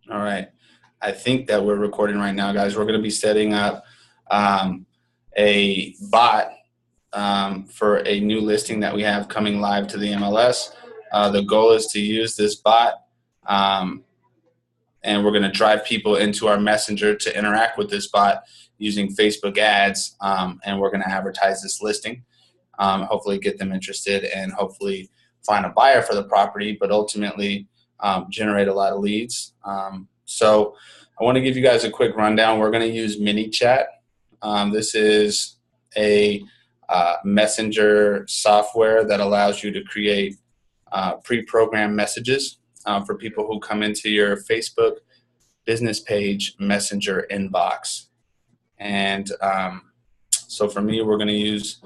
All right. I think that we're recording right now, guys. We're going to be setting up a bot for a new listing that we have coming live to the MLS. The goal is to use this bot, and we're going to drive people into our messenger to interact with this bot using Facebook ads, and we're going to advertise this listing, hopefully get them interested, and hopefully find a buyer for the property, but ultimately generate a lot of leads. So I want to give you guys a quick rundown. We're going to use ManyChat. This is a messenger software that allows you to create pre-programmed messages for people who come into your Facebook business page messenger inbox. And so for me, we're going to use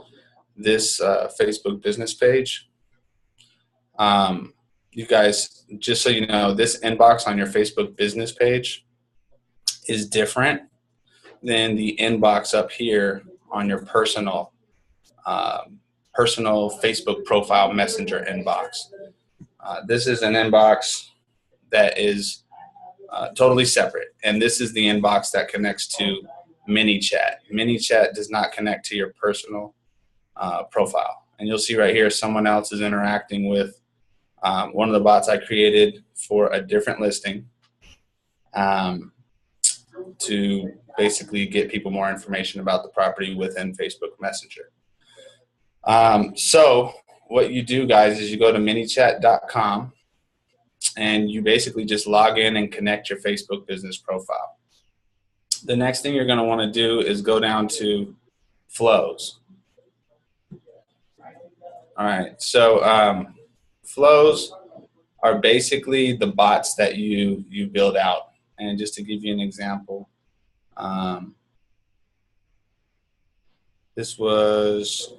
this Facebook business page. You guys, just so you know, this inbox on your Facebook business page is different than the inbox up here on your personal Facebook profile messenger inbox. This is an inbox that is totally separate, and this is the inbox that connects to ManyChat. ManyChat does not connect to your personal profile, and you'll see right here someone else is interacting with one of the bots I created for a different listing to basically get people more information about the property within Facebook Messenger. So what you do, guys, is you go to manychat.com and you basically just log in and connect your Facebook business profile. The next thing you're going to want to do is go down to flows. All right, so flows are basically the bots that you build out. And just to give you an example, this was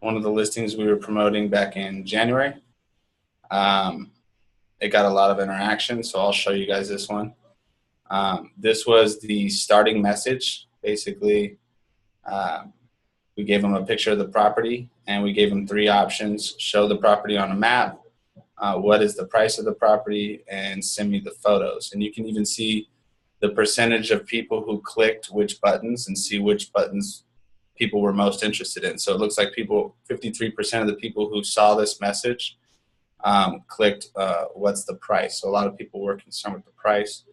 one of the listings we were promoting back in January. It got a lot of interaction, so I'll show you guys this one. This was the starting message. Basically, we gave them a picture of the property, and we gave them 3 options: show the property on a map, what is the price of the property, and send me the photos. And you can even see the percentage of people who clicked which buttons and see which buttons people were most interested in. So it looks like 53% of the people who saw this message clicked what's the price. So a lot of people were concerned with the price.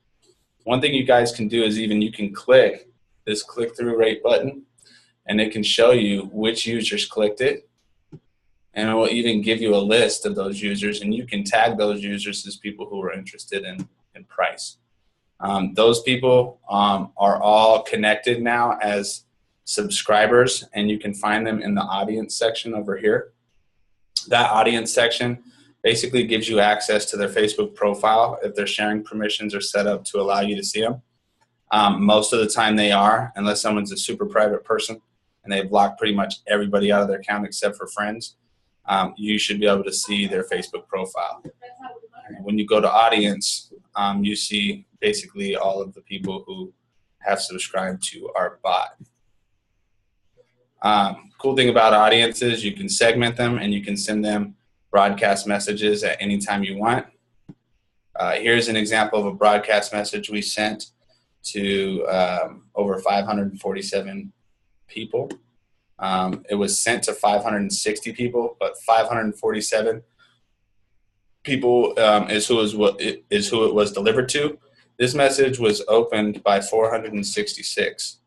One thing you guys can do is you can click this click-through rate button, and it can show you which users clicked it, and it will even give you a list of those users, and you can tag those users as people who are interested in price. Those people are all connected now as subscribers, and you can find them in the audience section over here. That audience section basically gives you access to their Facebook profile if their sharing permissions are set up to allow you to see them. Most of the time they are, unless someone's a super private person and they've blocked pretty much everybody out of their account except for friends. You should be able to see their Facebook profile. And when you go to audience, you see basically all of the people who have subscribed to our bot. Cool thing about audiences, you can segment them and you can send them broadcast messages at any time you want. Here's an example of a broadcast message we sent to over 547 people. It was sent to 560 people, but 547 people is who it was delivered to. This message was opened by 466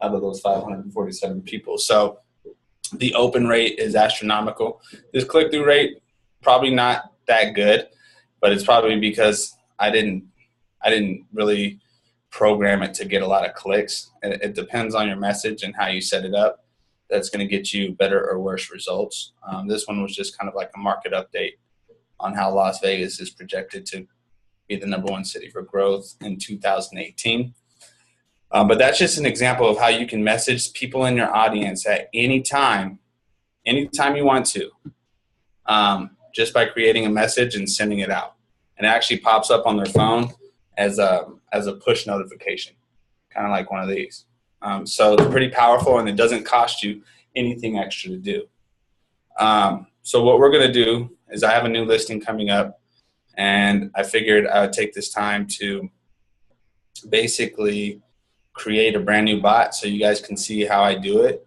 out of those 547 people. So the open rate is astronomical. This click-through rate, probably not that good, but it's probably because I didn't really program it to get a lot of clicks. It depends on your message and how you set it up. That's going to get you better or worse results. This one was just kind of like a market update on how Las Vegas is projected to be the #1 city for growth in 2018. But that's just an example of how you can message people in your audience at any time you want to, just by creating a message and sending it out. And it actually pops up on their phone as a push notification, kind of like one of these. So it's pretty powerful, and it doesn't cost you anything extra to do. So what we're going to do is I have a new listing coming up, And I figured I would take this time to basically create a brand new bot so you guys can see how I do it.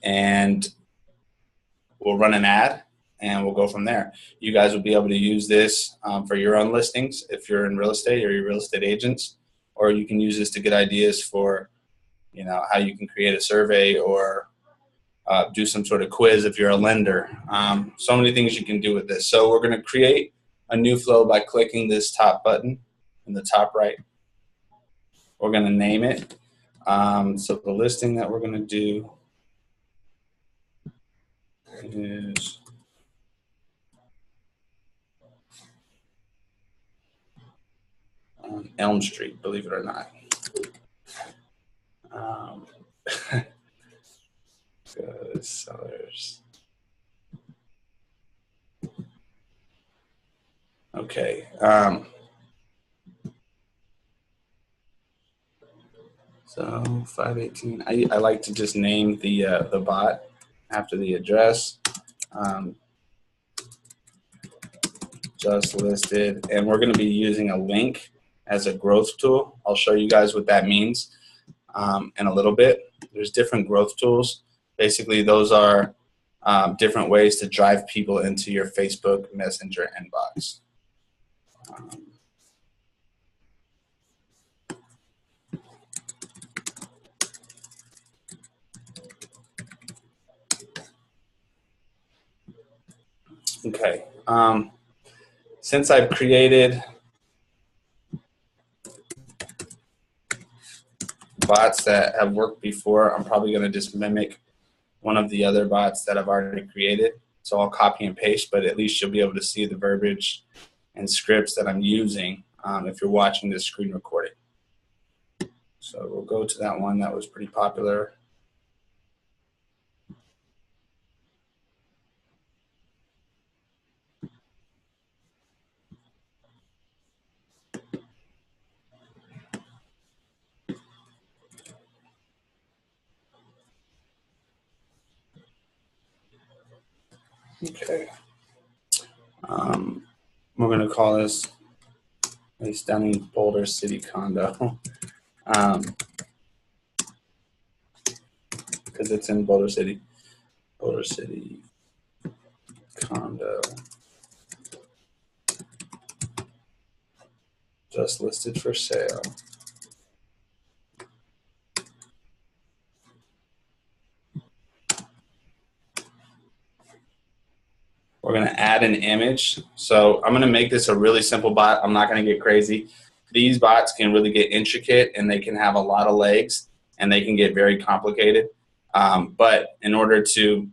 And we'll run an ad and we'll go from there. You guys will be able to use this for your own listings if you're in real estate or your real estate agents, or you can use this to get ideas for, you know, how you can create a survey or do some sort of quiz if you're a lender. So many things you can do with this. So we're going to create a new flow by clicking this top button in the top right. We're going to name it. So the listing that we're going to do is on Elm Street, believe it or not. Good sellers. Okay. So 518. I like to just name the bot after the address. Just listed, and we're going to be using a link as a growth tool. I'll show you guys what that means in a little bit. There's different growth tools. Basically, those are different ways to drive people into your Facebook Messenger inbox. Okay. Since I've created bots that have worked before, I'm probably going to just mimic one of the other bots that I've already created. So I'll copy and paste, but at least you'll be able to see the verbiage and scripts that I'm using if you're watching this screen recording. So we'll go to that one that was pretty popular. Okay. We're going to call this a stunning Boulder City condo because it's in Boulder City. Boulder City condo just listed for sale. We're going to add an image. So I'm going to make this a really simple bot. I'm not going to get crazy. These bots can really get intricate and they can have a lot of legs and they can get very complicated. But in order to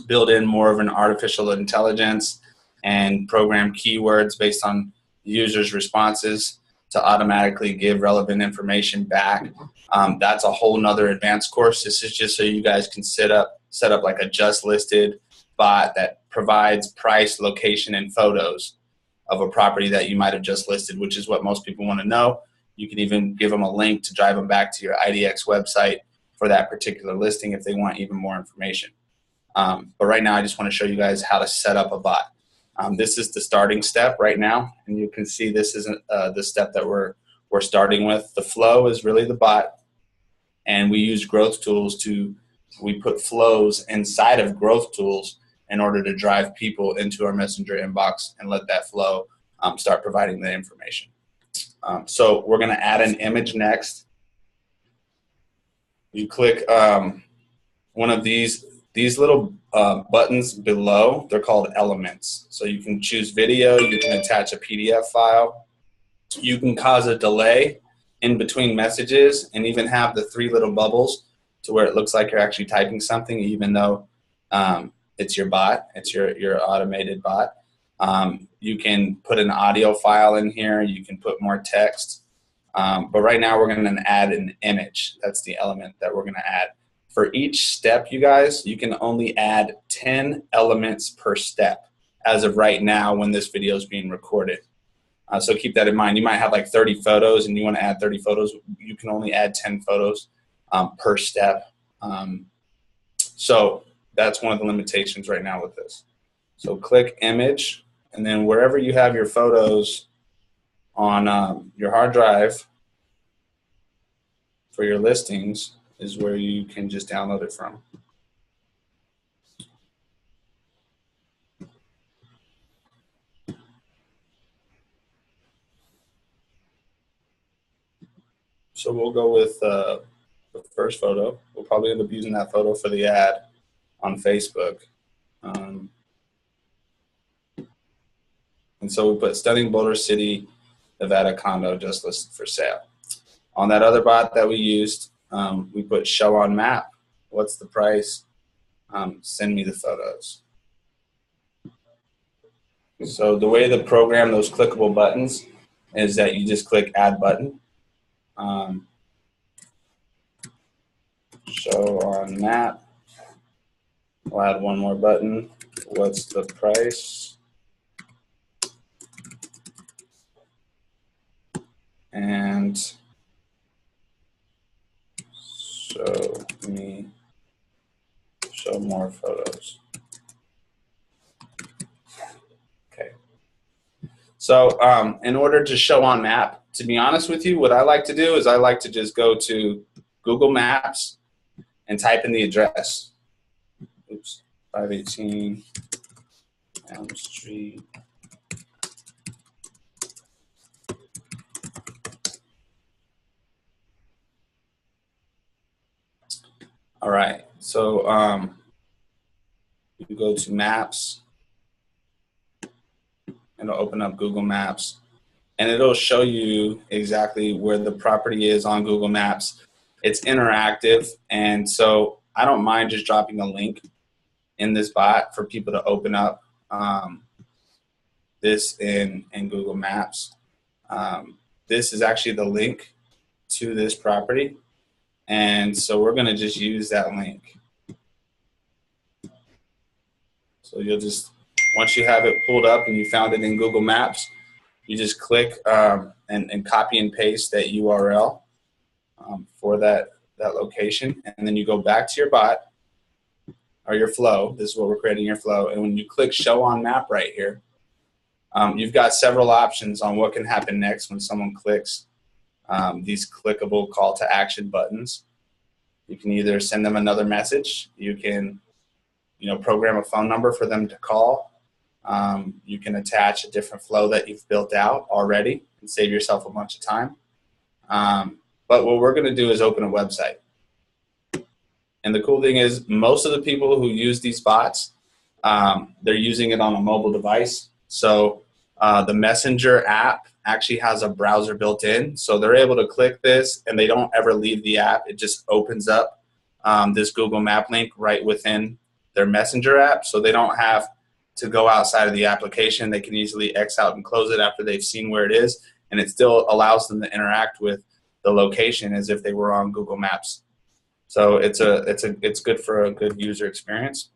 build in more of an artificial intelligence and program keywords based on users' responses to automatically give relevant information back, that's a whole nother advanced course. This is just so you guys can set up like a just listed bot that provides price, location, and photos of a property that you might have just listed, which is what most people want to know. You can even give them a link to drive them back to your IDX website for that particular listing if they want even more information. But right now, I just want to show you guys how to set up a bot. This is the starting step right now, and you can see this isn't the step that we're starting with. The flow is really the bot, and we use growth tools we put flows inside of growth tools in order to drive people into our Messenger inbox and let that flow start providing the information. So we're going to add an image next. You click one of these little buttons below. They're called elements. So you can choose video, you can attach a PDF file, you can cause a delay in between messages and even have the 3 little bubbles to where it looks like you're actually typing something even though it's your bot, it's your automated bot. You can put an audio file in here, you can put more text. But right now we're going to add an image. That's the element that we're going to add. For each step, you guys, you can only add 10 elements per step as of right now when this video is being recorded. So keep that in mind. You might have like 30 photos and you want to add 30 photos. You can only add 10 photos per step. So that's one of the limitations right now with this. So click image and then wherever you have your photos on your hard drive for your listings is where you can just download it from. So we'll go with the first photo. We'll probably end up using that photo for the ad on Facebook. And so we put stunning Boulder City, Nevada condo just listed for sale. On that other bot that we used, we put show on map. What's the price? Send me the photos. So the way to program those clickable buttons is that you just click add button. Show on map. We'll add one more button. What's the price? And show more photos. Okay. So in order to show on map, to be honest with you, what I like to do is I like to just go to Google Maps and type in the address. Oops, 518 Elm Street. All right, so you go to Maps, and it'll open up Google Maps, and it'll show you exactly where the property is on Google Maps. It's interactive, and so I don't mind just dropping a link in this bot for people to open up this in Google Maps. This is actually the link to this property. And so we're going to just use that link. So you'll just, once you have it pulled up and you found it in Google Maps, you just click and copy and paste that URL for that location. And then you go back to your bot or your flow. This is what we're creating, your flow. And when you click show on map right here, you've got several options on what can happen next when someone clicks these clickable call to action buttons. You can either send them another message. You can, program a phone number for them to call. You can attach a different flow that you've built out already and save yourself a bunch of time. But what we're going to do is open a website. And the cool thing is most of the people who use these bots, they're using it on a mobile device. So the Messenger app actually has a browser built in, so they're able to click this and they don't ever leave the app. It just opens up this Google Map link right within their Messenger app, so they don't have to go outside of the application. They can easily X out and close it after they've seen where it is, and it still allows them to interact with the location as if they were on Google Maps. So it's good for a good user experience.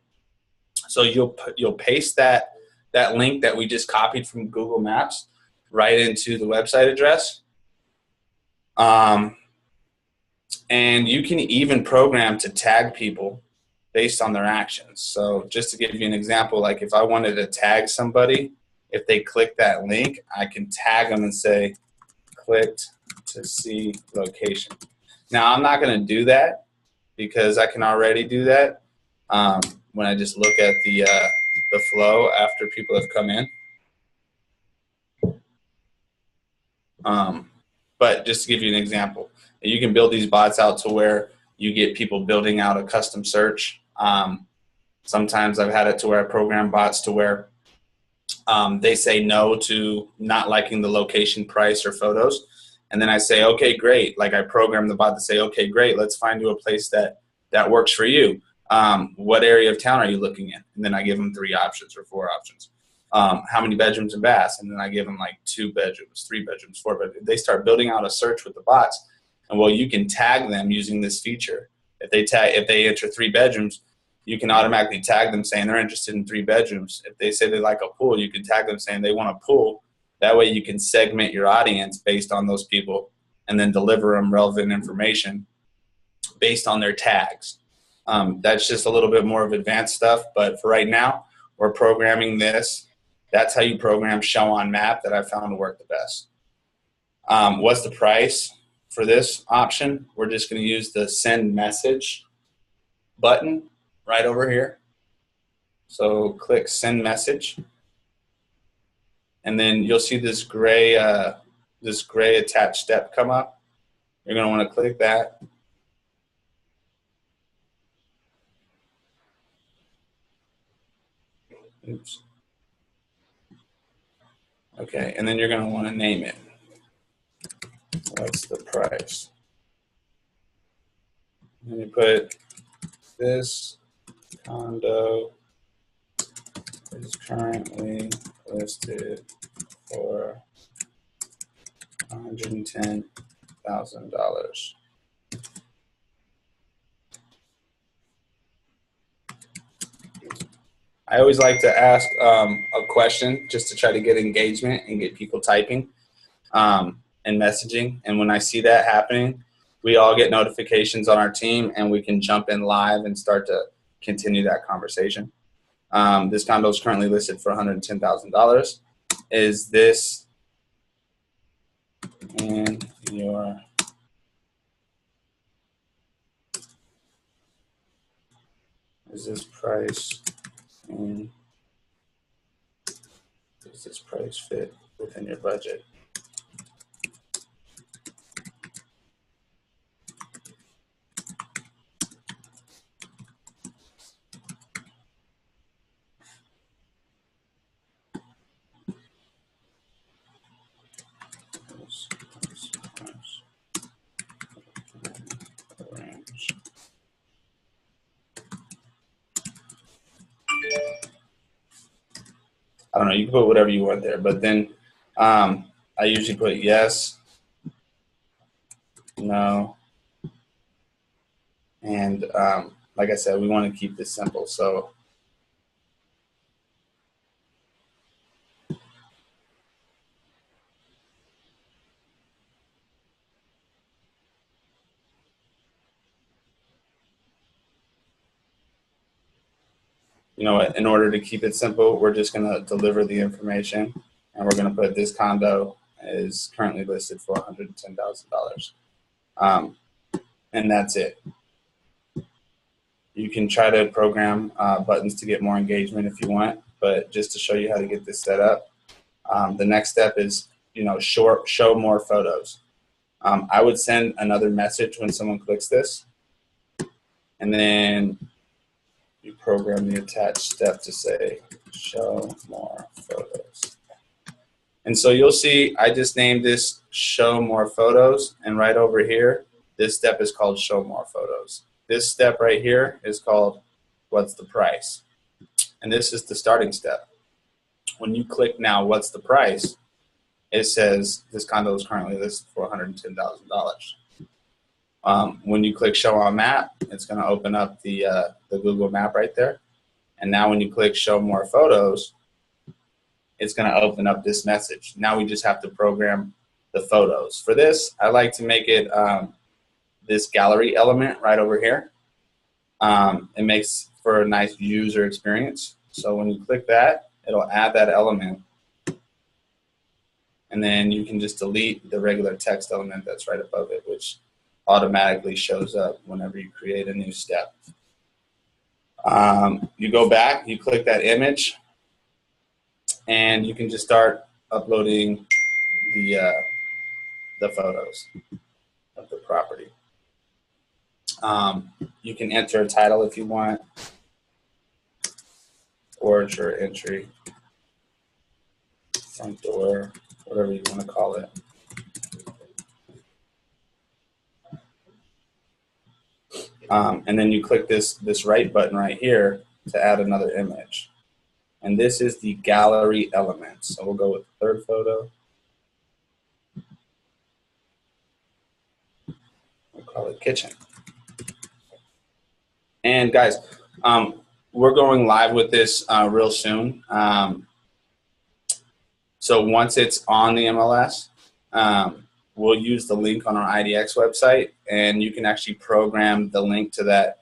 So you'll paste that link that we just copied from Google Maps right into the website address. And you can even program to tag people based on their actions. So just to give you an example, like if I wanted to tag somebody, if they click that link, I can tag them and say, clicked to see location. Now I'm not gonna do that because I can already do that when I just look at the flow after people have come in. But just to give you an example, you can build these bots out to where you get people building out a custom search. Sometimes I've had it to where I program bots to where they say no to not liking the location, price, or photos. And then I say, okay, great. Like I program the bot to say, okay, great, let's find you a place that works for you. What area of town are you looking in? And then I give them 3 options or 4 options. How many bedrooms and baths? And then I give them like 2 bedrooms, 3 bedrooms, 4 bedrooms. They start building out a search with the bots. And well, you can tag them using this feature. If they enter 3 bedrooms, you can automatically tag them saying they're interested in 3 bedrooms. If they say they like a pool, you can tag them saying they want a pool. That way you can segment your audience based on those people and then deliver them relevant information based on their tags. That's just a little bit more of advanced stuff, but for right now, we're programming this That's how you program show on map that I found to work the best. What's the price for this option? We're just going to use the send message button right over here. So click send message, and then you'll see this gray attached step come up. You're going to want to click that. Oops. Okay, and then you're going to want to name it. What's the price? And you put this condo is currently listed for $110,000. I always like to ask a question just to try to get engagement and get people typing and messaging. And when I see that happening, we all get notifications on our team, and we can jump in live and start to continue that conversation. This condo is currently listed for $110,000. Is this in your does this price fit within your budget? I don't know, you can put whatever you want there, but then I usually put yes, no, and like I said, we want to keep this simple. So you know what, in order to keep it simple, we're just going to deliver the information, and we're going to put this condo is currently listed for $110,000. And that's it. You can try to program buttons to get more engagement if you want, but just to show you how to get this set up, the next step is, show more photos. I would send another message when someone clicks this, and then you program the attached step to say, show more photos. And so you'll see I just named this show more photos, and right over here, this step is called show more photos. This step right here is called what's the price? And this is the starting step. When you click now, what's the price? It says this condo is currently listed for $110,000. When you click show on map, it's going to open up the Google map right there. And now when you click show more photos, it's going to open up this message. Now we just have to program the photos. For this, I like to make it this gallery element right over here. It makes for a nice user experience. So when you click that, it'll add that element. And then you can just delete the regular text element that's right above it, which automatically shows up whenever you create a new step. You go back, you click that image, and you can just start uploading the photos of the property. You can enter a title if you want, order entry, front door, whatever you want to call it. And then you click this right button right here to add another image. And this is the gallery element. So we'll go with the third photo. We'll call it kitchen. And guys, we're going live with this real soon. So once it's on the MLS, we'll use the link on our IDX website, and you can actually program the link to that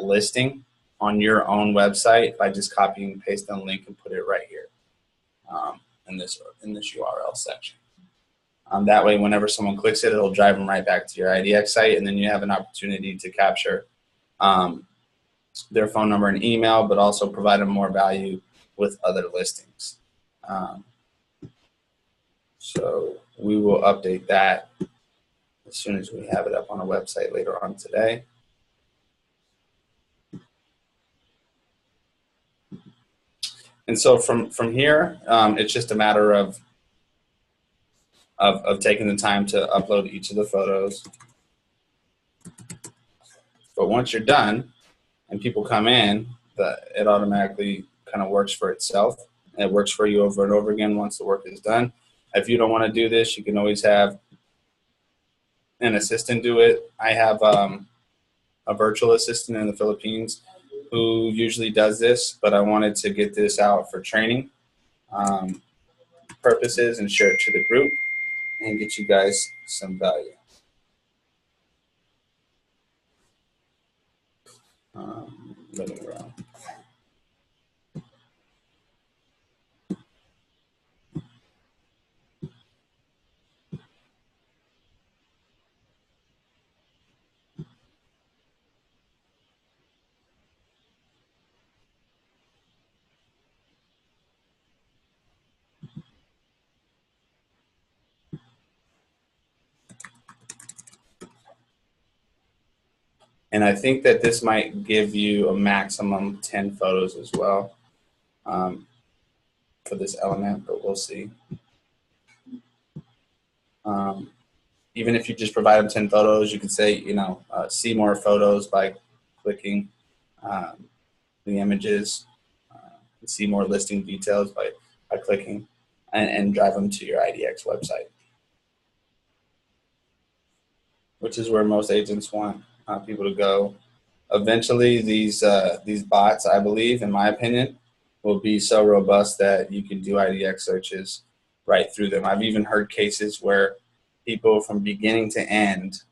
listing on your own website by just copying and pasting the link and put it right here. in this URL section. That way, whenever someone clicks it, it'll drive them right back to your IDX site, and then you have an opportunity to capture their phone number and email, but also provide them more value with other listings. So we will update that as soon as we have it up on our website later on today. And so from here, it's just a matter of taking the time to upload each of the photos. But once you're done and people come in, it automatically kind of works for itself. It works for you over and over again once the work is done. If you don't want to do this, you can always have an assistant do it. I have a virtual assistant in the Philippines who usually does this, but I wanted to get this out for training purposes and share it to the group and get you guys some value. Living around. And I think that this might give you a maximum 10 photos as well for this element, but we'll see. Even if you just provide them 10 photos, you could say, you know, see more photos by clicking the images, see more listing details by clicking, and drive them to your IDX website, which is where most agents want people to go. Eventually, these bots, I believe, in my opinion, will be so robust that you can do IDX searches right through them. I've even heard cases where people from beginning to end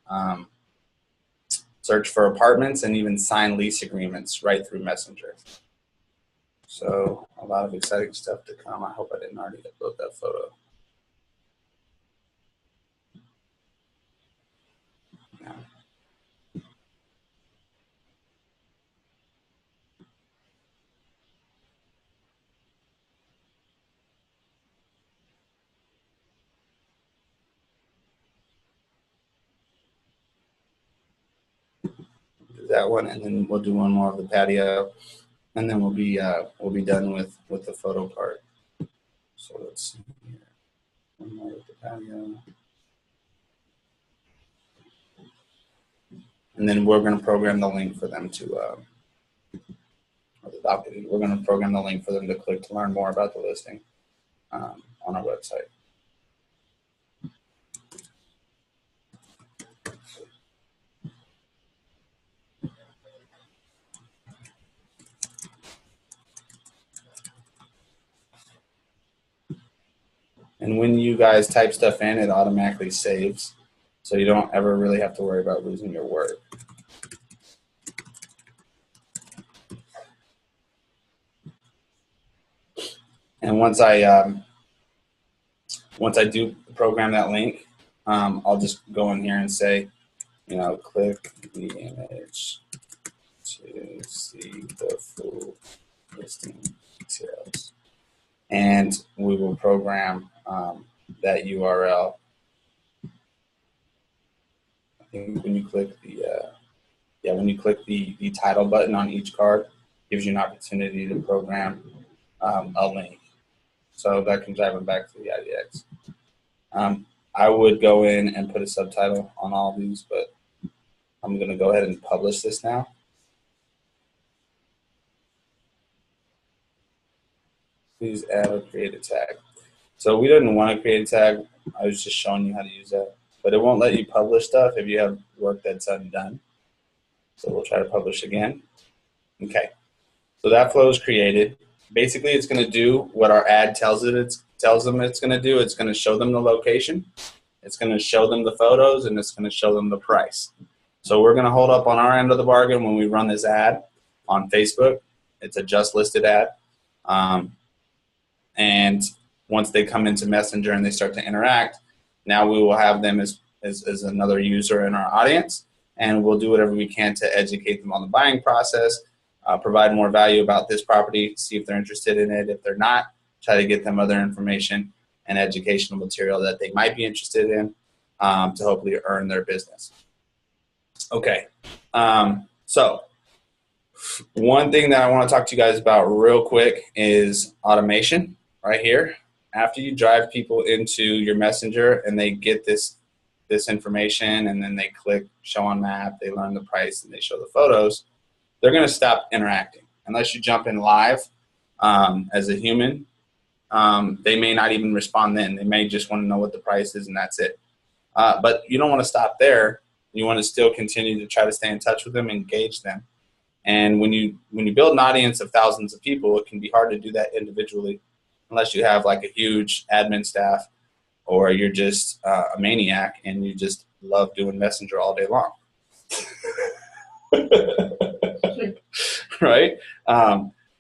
search for apartments and even sign lease agreements right through Messenger. So a lot of exciting stuff to come. I hope I didn't already upload that photo. Yeah. Do that one, and then we'll do one more of the patio, and then we'll be done with the photo part. So let's see here. One more with the patio. And then we're going to program the link for them to, or the balcony, we're going to program the link for them to click to learn more about the listing on our website. And when you guys type stuff in, it automatically saves. So you don't ever really have to worry about losing your work. And once I do program that link, I'll just go in here and say, you know, click the image to see the full listing details. And we will program that URL. I think when you click the title button on each card, gives you an opportunity to program a link. So that can drive them back to the IDX. I would go in and put a subtitle on all of these, but I'm going to go ahead and publish this now. Please add or create a tag. So we didn't want to create a tag. I was just showing you how to use that. But it won't let you publish stuff if you have work that's undone. So we'll try to publish again. Okay. So that flow is created. Basically, it's going to do what our ad tells them it's going to do. It's going to show them the location. It's going to show them the photos, and it's going to show them the price. So we're going to hold up on our end of the bargain when we run this ad on Facebook. It's a just listed ad. And once they come into Messenger and they start to interact, now we will have them as another user in our audience, and we'll do whatever we can to educate them on the buying process, provide more value about this property, see if they're interested in it. If they're not, try to get them other information and educational material that they might be interested in to hopefully earn their business. Okay, so one thing that I want to talk to you guys about real quick is automation right here. After you drive people into your Messenger and they get this information, and then they click show on map, they learn the price, and they show the photos, they're going to stop interacting. Unless you jump in live as a human, they may not even respond then. They may just want to know what the price is, and that's it. But you don't want to stop there. You want to still continue to try to stay in touch with them, engage them. And when you build an audience of thousands of people, it can be hard to do that individually unless you have like a huge admin staff, or you're just a maniac and you just love doing Messenger all day long. Right?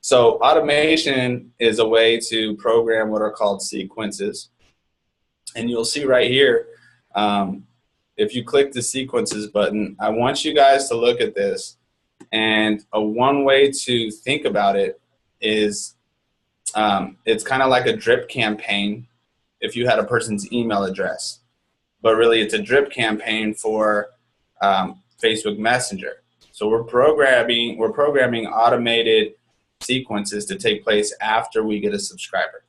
So automation is a way to program what are called sequences. And you'll see right here, if you click the sequences button, I want you guys to look at this. And one way to think about it is it's kind of like a drip campaign if you had a person's email address. But really, it's a drip campaign for Facebook Messenger. So we're programming automated sequences to take place after we get a subscriber.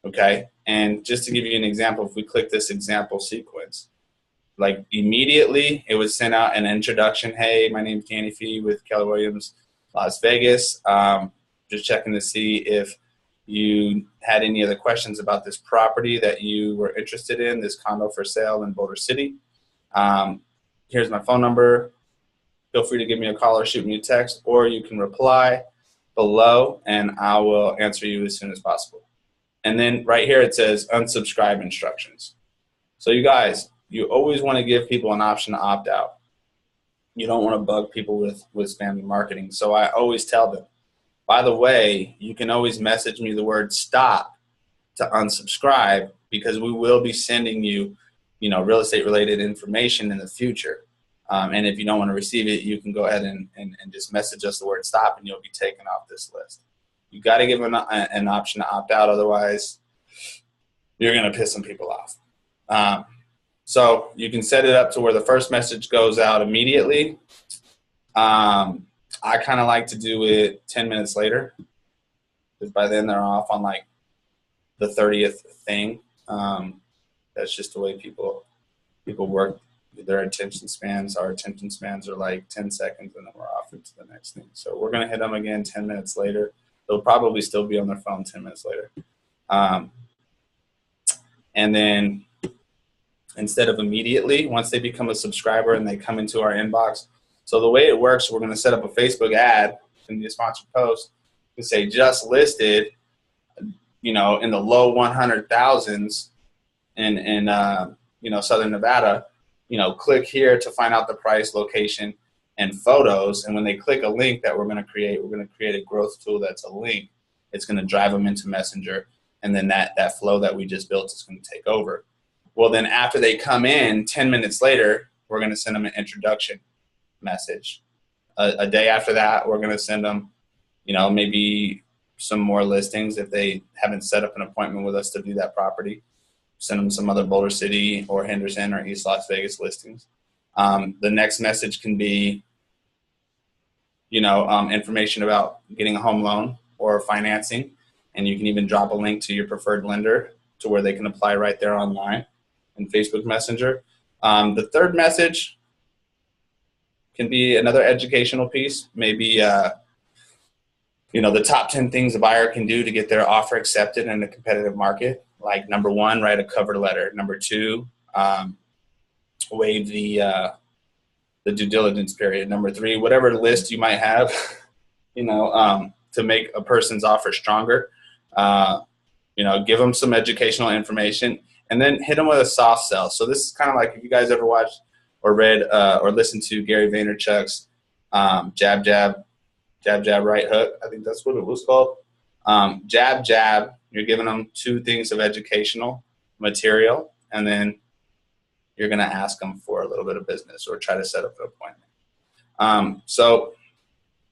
Okay? And just to give you an example, if we click this example sequence, like immediately it was sent out an introduction. Hey, my name's Danny Fee with Keller Williams, Las Vegas. Just checking to see if you had any other questions about this property that you were interested in, this condo for sale in Boulder City. Here's my phone number. Feel free to give me a call or shoot me a text, or you can reply below and I will answer you as soon as possible. And then right here it says unsubscribe instructions. So you guys, you always want to give people an option to opt out. You don't want to bug people with spammy marketing. So I always tell them, by the way, you can always message me the word stop to unsubscribe, because we will be sending you, real estate related information in the future. And if you don't want to receive it, you can go ahead and just message us the word stop, and you'll be taken off this list. You got to give them an option to opt out. Otherwise, you're going to piss some people off. So you can set it up to where the first message goes out immediately. I kind of like to do it 10 minutes later, because by then they're off on like the 30th thing. That's just the way people work. Their attention spans, our attention spans are like 10 seconds, and then we're off into the next thing. So we're going to hit them again 10 minutes later. They'll probably still be on their phone 10 minutes later. And then instead of immediately, once they become a subscriber and they come into our inbox, so the way it works, we're going to set up a Facebook ad in the sponsored post to say just listed, in the low 100,000s in Southern Nevada. Click here to find out the price, location, and photos. And when they click a link that we're going to create a growth tool that's a link. It's going to drive them into Messenger, and then that flow that we just built is going to take over. Well, then after they come in, 10 minutes later, we're going to send them an introduction message. A day after that, we're going to send them, maybe some more listings if they haven't set up an appointment with us to view that property. Send them some other Boulder City or Henderson or East Las Vegas listings. The next message can be, information about getting a home loan or financing, and you can even drop a link to your preferred lender to where they can apply right there online in Facebook Messenger. The third message can be another educational piece, maybe the top 10 things a buyer can do to get their offer accepted in a competitive market. Like number 1, write a cover letter. Number 2, waive the due diligence period. Number 3, whatever list you might have, to make a person's offer stronger. Give them some educational information, and then hit them with a soft sell. So this is kind of like, if you guys ever watched or read or listened to Gary Vaynerchuk's jab, jab, jab, jab, right hook. I think that's what it was called. Jab, jab, You're giving them 2 things of educational material, and then you're going to ask them for a little bit of business or try to set up an appointment. So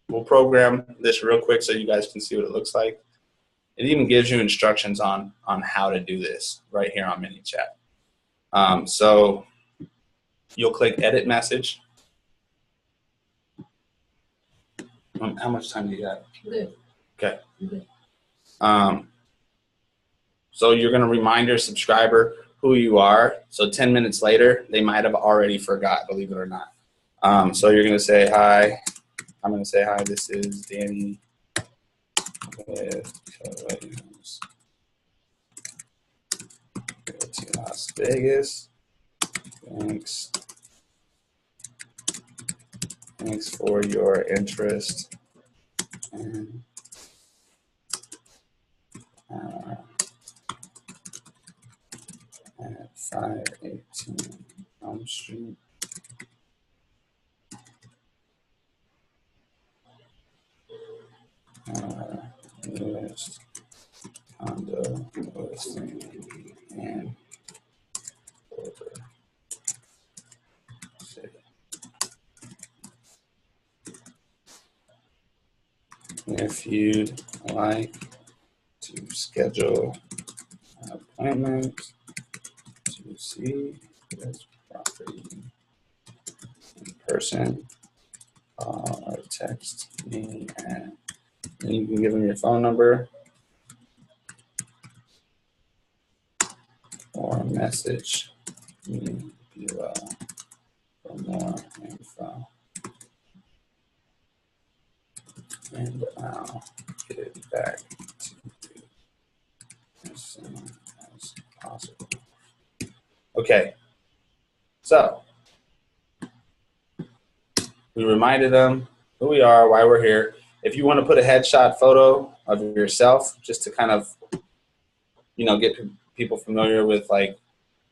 we'll program this real quick so you guys can see what it looks like. It even gives you instructions on how to do this right here on ManyChat. So you'll click Edit Message. How much time do you got? Good. Okay. Good. So you're going to remind your subscriber who you are. So 10 minutes later, they might have already forgot, believe it or not. So you're going to say, hi. I'm going to say, hi, this is Danny with Williams to Las Vegas. Thanks for your interest in at 518 Elm Street. Newest condo listing and Culver City. If you'd like to schedule an appointment to see this property in person, call or text me, and then you can give them your phone number or message me below for more info, and I'll get it back to you as soon as possible. Okay, so we reminded them who we are, why we're here. If you want to put a headshot photo of yourself, just to kind of, get people familiar with like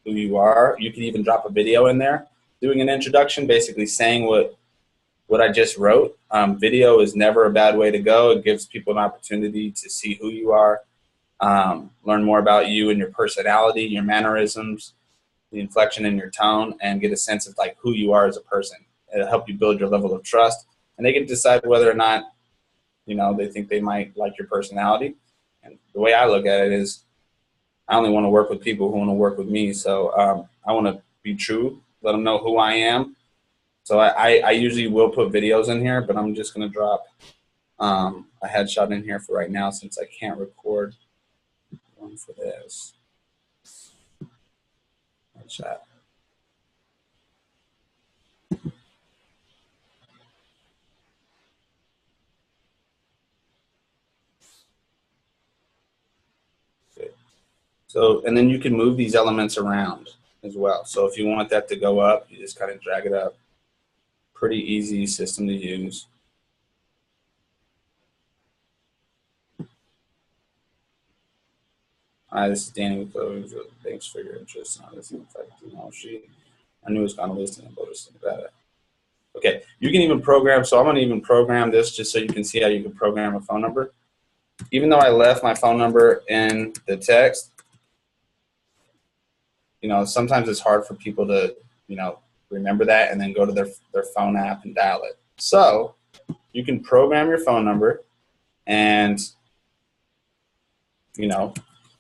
who you are, you can even drop a video in there, doing an introduction, basically saying what I just wrote. Video is never a bad way to go. It gives people an opportunity to see who you are, learn more about you and your personality, your mannerisms, the inflection in your tone, and get a sense of like who you are as a person. It'll help you build your level of trust, and they can decide whether or not, they think they might like your personality. And the way I look at it is, I only want to work with people who want to work with me. So I want to be true, let them know who I am. So I usually will put videos in here, but I'm just going to drop a headshot in here for right now since I can't record one for this. Headshot. Okay. So, and then you can move these elements around as well. So if you want that to go up, you just kind of drag it up. Pretty easy system to use. Hi, this is Danny with Williams. Thanks for your interest in this Elm Street. I knew it was going to listen in Boulder, Nevada. Okay, you can even program. So I'm going to even program this just so you can see how you can program a phone number. Even though I left my phone number in the text, sometimes it's hard for people to, remember that and then go to their phone app and dial it. So you can program your phone number and,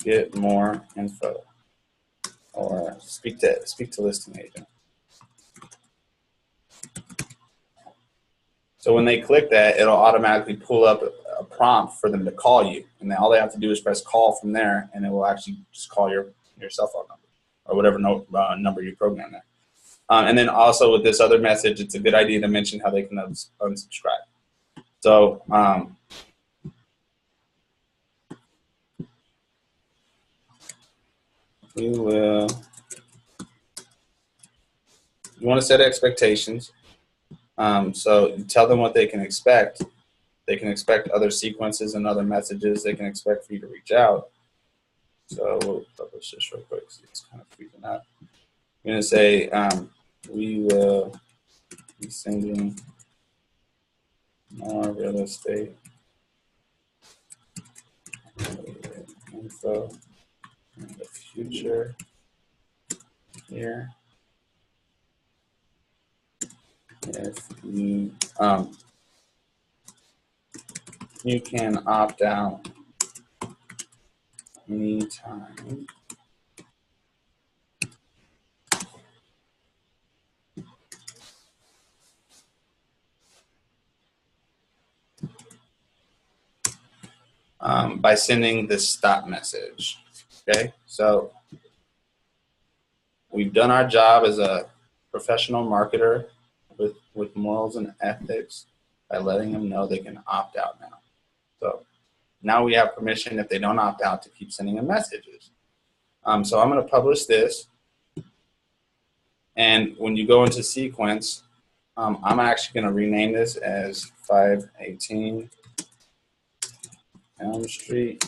get more info or speak to listing agent. So when they click that, it'll automatically pull up a prompt for them to call you, and then all they have to do is press call from there, and it will actually just call your cell phone number or whatever number you program there. And then also with this other message, it's a good idea to mention how they can unsubscribe. So you want to set expectations. So you tell them what they can expect. They can expect other sequences and other messages. They can expect for you to reach out. So we'll publish this real quick because it's kind of freaking out. I'm going to say we will be sending more real estate info in the future here. If you can opt out anytime. By sending this stop message. Okay, so we've done our job as a professional marketer with morals and ethics by letting them know they can opt out now. So now we have permission, if they don't opt out, to keep sending them messages. So I'm going to publish this. And when you go into sequence, I'm actually going to rename this as 518 Elm Street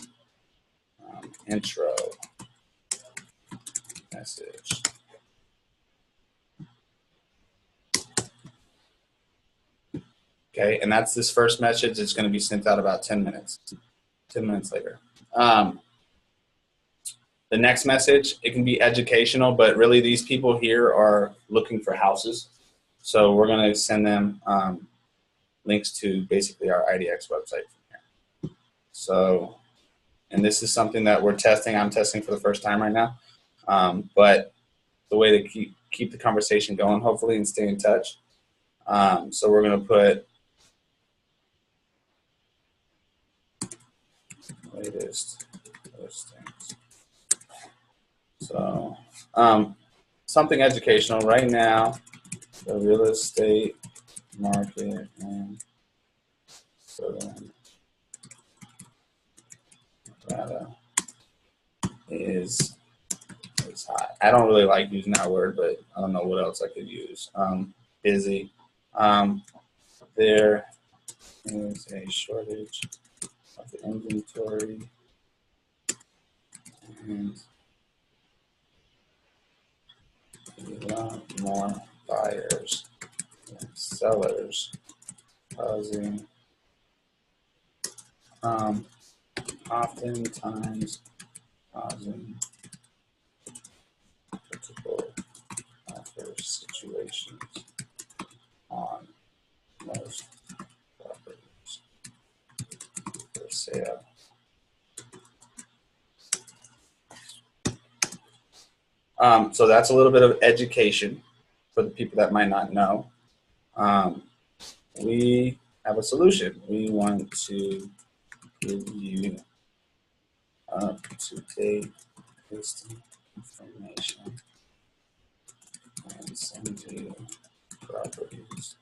intro message. Okay, and that's this first message. It's going to be sent out about 10 minutes later. The next message, it can be educational, but really these people here are looking for houses. So we're going to send them links to basically our IDX website from here. So, and this is something that we're testing. I'm testing for the first time right now. But the way to keep the conversation going, hopefully, and stay in touch. So we're going to put latest listings. So something educational right now. The real estate market in Southern Nevada is hot. I don't really like using that word, but I don't know what else I could use. Busy. There is a shortage of the inventory and we want more buyers than sellers, causing oftentimes causing multiple offer situations on most properties for sale. So that's a little bit of education for the people that might not know. We have a solution. We want to give you up-to-date listing information and send you properties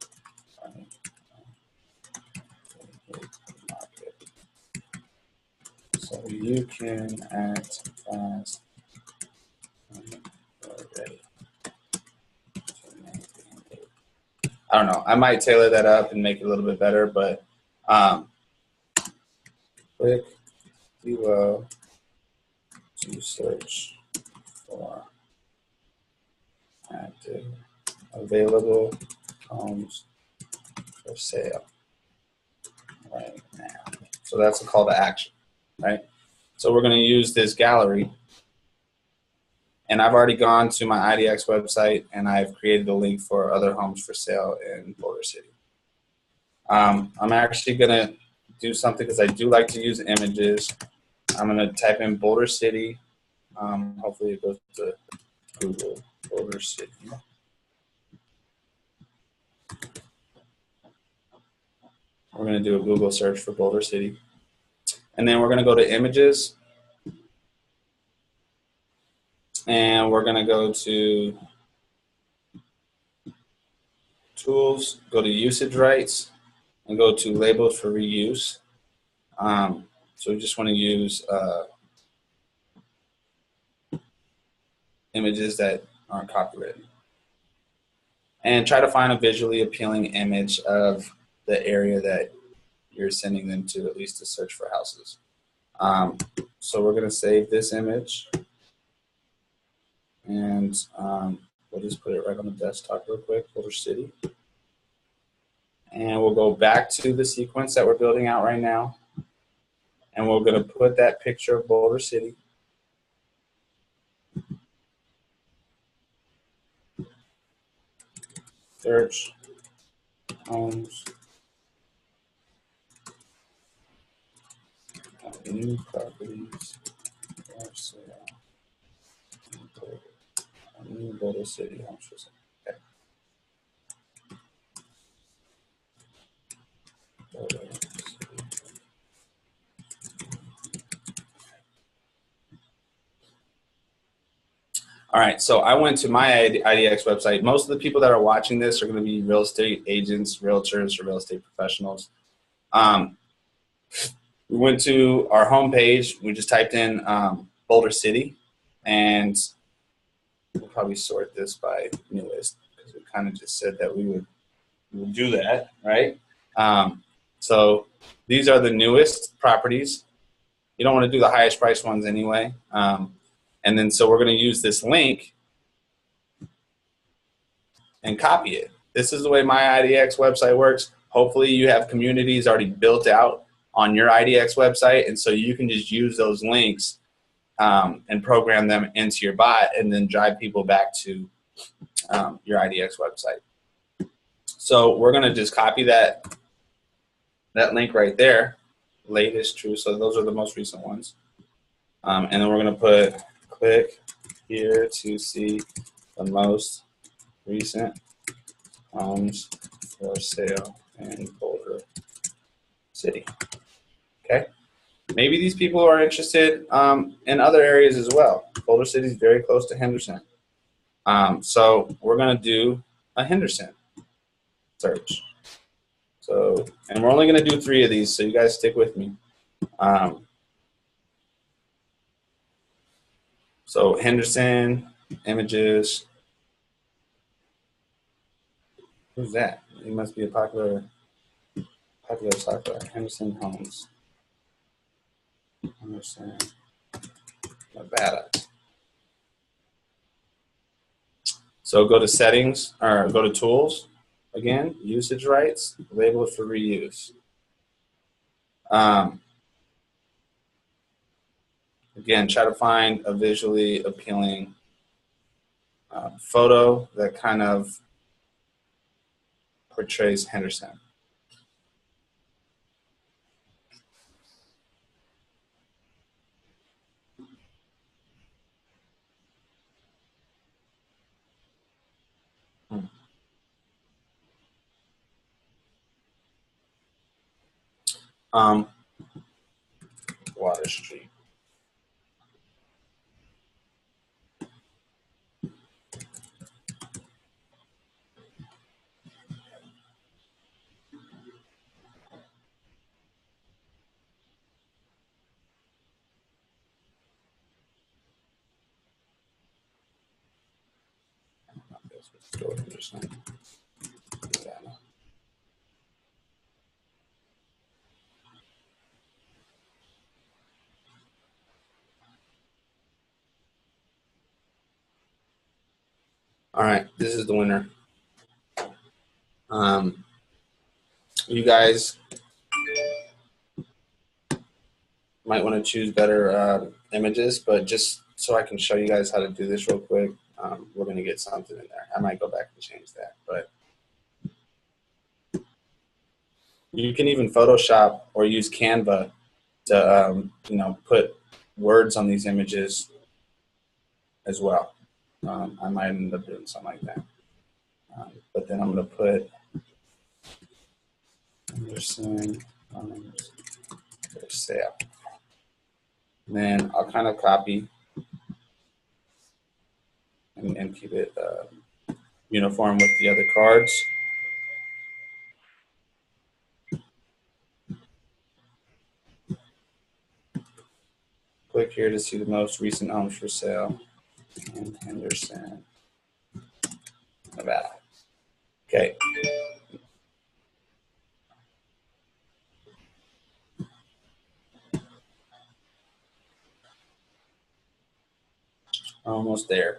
right market, so you can act fast when you're ready to make it. I don't know. I might tailor that up and make it a little bit better, but click below to search for active available homes for sale right now. So that's a call to action, right? So we're going to use this gallery, and I've already gone to my IDX website and I've created a link for other homes for sale in Boulder City. I'm actually going to do something because I do like to use images. I'm going to type in Boulder City. Hopefully it goes to Google, Boulder City. We're going to do a Google search for Boulder City. And then we're going to go to images. And we're going to go to tools, go to usage rights, and go to labels for reuse. So we just want to use images that aren't copyrighted. And try to find a visually appealing image of the area that you're sending them to, at least to search for houses. So we're going to save this image. And we'll just put it right on the desktop real quick, Boulder City. And we'll go back to the sequence that we're building out right now. and we're going to put that picture of Boulder City. Search homes, new properties for sale. New Boulder City homes for sale. Okay. Boulder City. All right, so I went to my IDX website. Most of the people that are watching this are going to be real estate agents, realtors, or real estate professionals. We went to our homepage. We just typed in Boulder City, and we'll probably sort this by newest because we kind of just said that we would do that, right? So these are the newest properties. You don't want to do the highest price ones anyway. And then so we're going to use this link and copy it. This is the way my IDX website works. Hopefully you have communities already built out on your IDX website, and so you can just use those links and program them into your bot and then drive people back to your IDX website. So we're going to just copy that link right there, latest true. So those are the most recent ones. And then we're going to put click here to see the most recent homes for sale in Boulder City. Okay. Maybe these people are interested in other areas as well. Boulder City is very close to Henderson. So we're going to do a Henderson search. So, and we're only going to do 3 of these, so you guys stick with me. So Henderson, images. Who's that? He must be a popular software. Henderson Homes. Henderson, Nevada. So go to settings, or go to tools. Again, usage rights, label it for reuse. Again, try to find a visually appealing photo that kind of portrays Henderson. Water Street. All right, this is the winner. You guys might want to choose better images, but just so I can show you guys how to do this real quick, we're going to get something in there. I might go back and change that, but you can even Photoshop or use Canva to put words on these images as well. I might end up doing something like that. But then I'm going to put Henderson for sale. And then I'll kind of copy and keep it uniform with the other cards. Click here to see the most recent homes for sale in Henderson, Nevada. Okay. Almost there.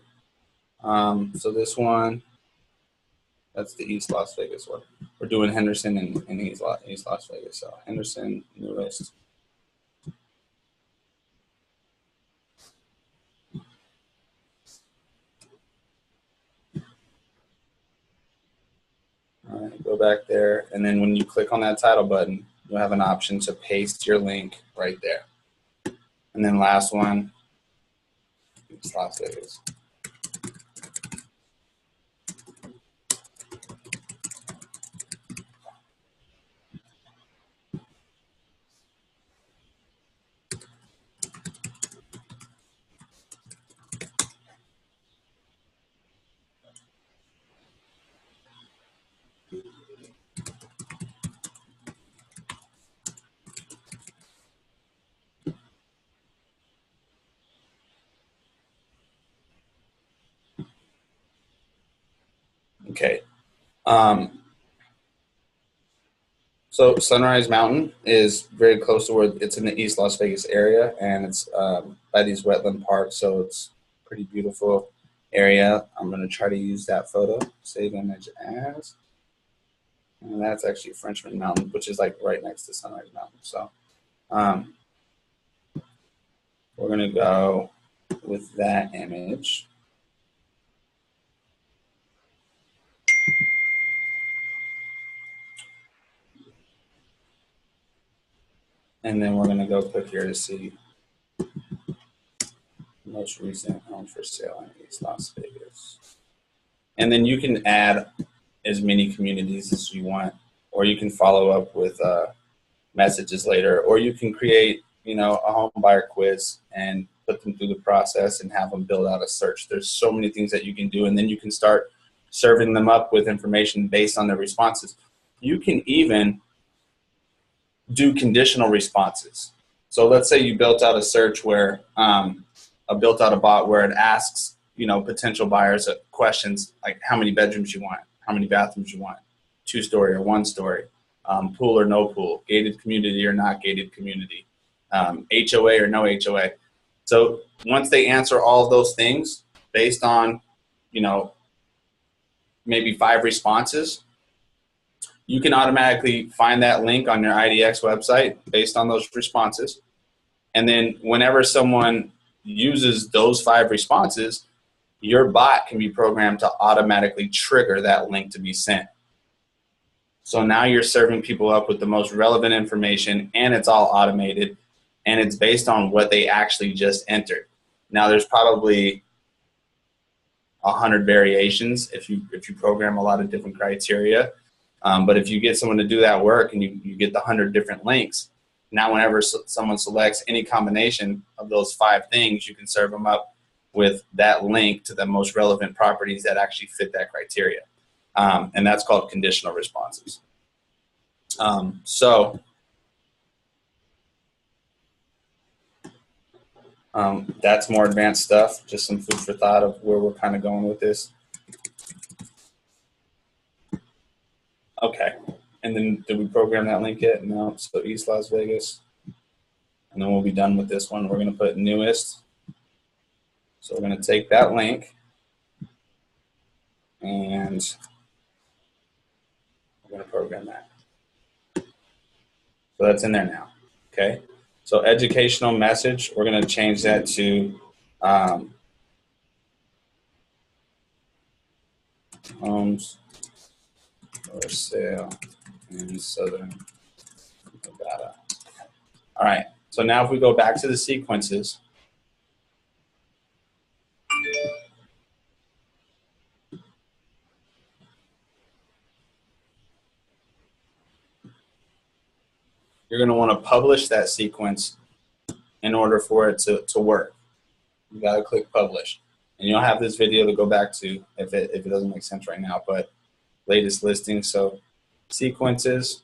So this one, that's the East Las Vegas one. We're doing Henderson and East Las Vegas. So Henderson, newest go back there, and then when you click on that title button, you'll have an option to paste your link right there. And then last one, it's Las Vegas. Okay. So Sunrise Mountain is very close to where it's in the East Las Vegas area, and it's by these wetland parks, so it's a pretty beautiful area. I'm going to try to use that photo, save image as, and that's actually Frenchman Mountain, which is like right next to Sunrise Mountain. So we're going to go with that image. And then we're going to go click here to see most recent home for sale in East Las Vegas. And then you can add as many communities as you want, or you can follow up with messages later, or you can create, you know, a home buyer quiz and put them through the process and have them build out a search. There's so many things that you can do, and then you can start serving them up with information based on their responses. You can even do conditional responses. So let's say you built out a search where built out a bot where it asks, you know, potential buyers questions like how many bedrooms you want, how many bathrooms you want, 2-story or 1-story, pool or no pool, gated community or not gated community, HOA or no HOA. So once they answer all of those things based on, you know, maybe 5 responses, you can automatically find that link on your IDX website based on those responses. And then whenever someone uses those 5 responses, your bot can be programmed to automatically trigger that link to be sent. So now you're serving people up with the most relevant information, and it's all automated, and it's based on what they actually just entered. Now there's probably 100 variations if you program a lot of different criteria. But if you get someone to do that work and you get the 100 different links, now whenever someone selects any combination of those 5 things, you can serve them up with that link to the most relevant properties that actually fit that criteria. And that's called conditional responses. That's more advanced stuff, just some food for thought of where we're kind of going with this. Okay, and then did we program that link yet? No, so East Las Vegas. And then we'll be done with this one. We're going to put newest. So we're going to take that link and we're going to program that. So that's in there now, okay? So educational message, we're going to change that to homes for sale in Southern Nevada. All right, so now if we go back to the sequences, you're going to want to publish that sequence in order for it to work. You got to click publish. And you'll have this video to go back to if it doesn't make sense right now, but latest listing. So sequences,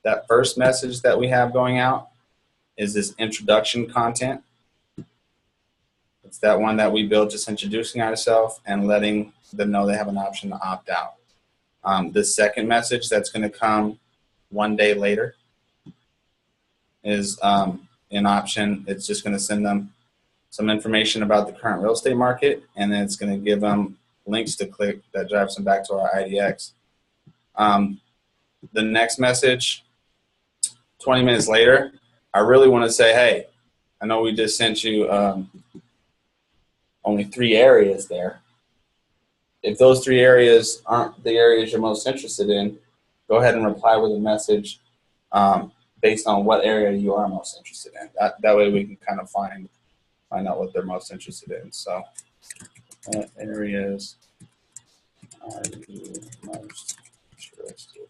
that first message that we have going out is this introduction content. It's that one that we built, just introducing ourselves and letting them know they have an option to opt out. The second message that's going to come one day later is an option. It's just going to send them some information about the current real estate market, and then it's going to give them links to click that drives them back to our IDX. The next message, 20 minutes later, I really want to say, hey, I know we just sent you only 3 areas there. If those 3 areas aren't the areas you're most interested in, go ahead and reply with a message based on what area you are most interested in. That way we can kind of find out what they're most interested in. So what areas are you most interested in?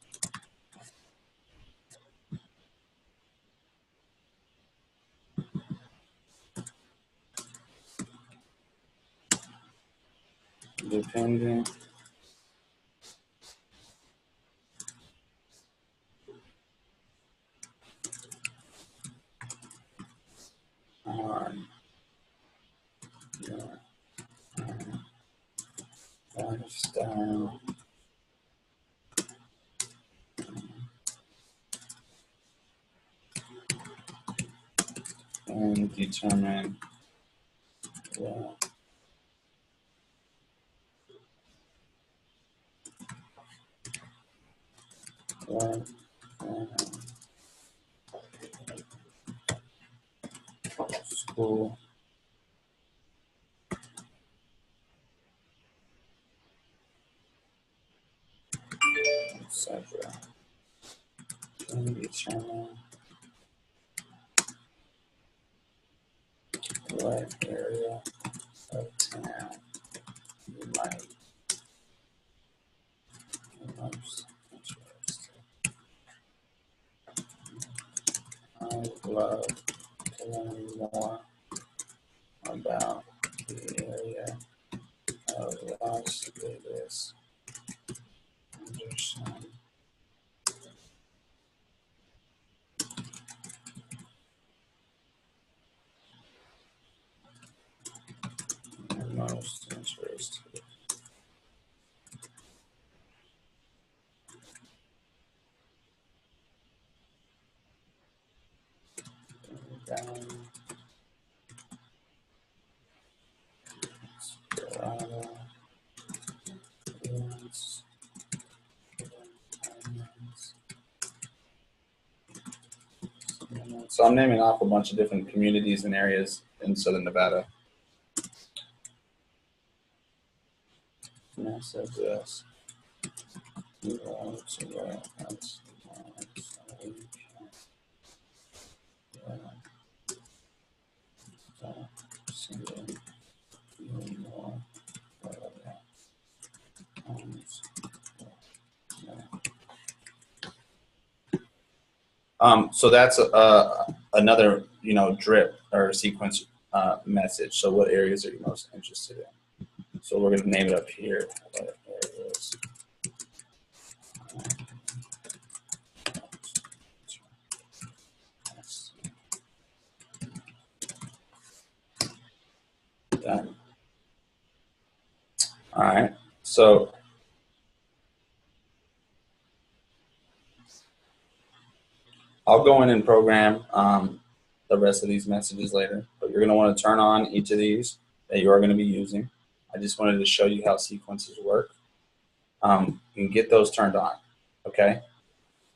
Depending on your lifestyle and determine what what school, etc. And determine what area of town you might be most interested. I'd love to learn more about the area of Las Vegas. Understand I'm most interested. Down, Colorado, yes, so I'm naming off a bunch of different communities and areas in Southern Nevada. And I said this. You are to where that's more. So that's another, drip or sequence message. So what areas are you most interested in? So we're going to name it up here. What areas? Done. All right. So I'll go in and program the rest of these messages later, but you're going to want to turn on each of these that you are going to be using. I just wanted to show you how sequences work. And get those turned on, okay?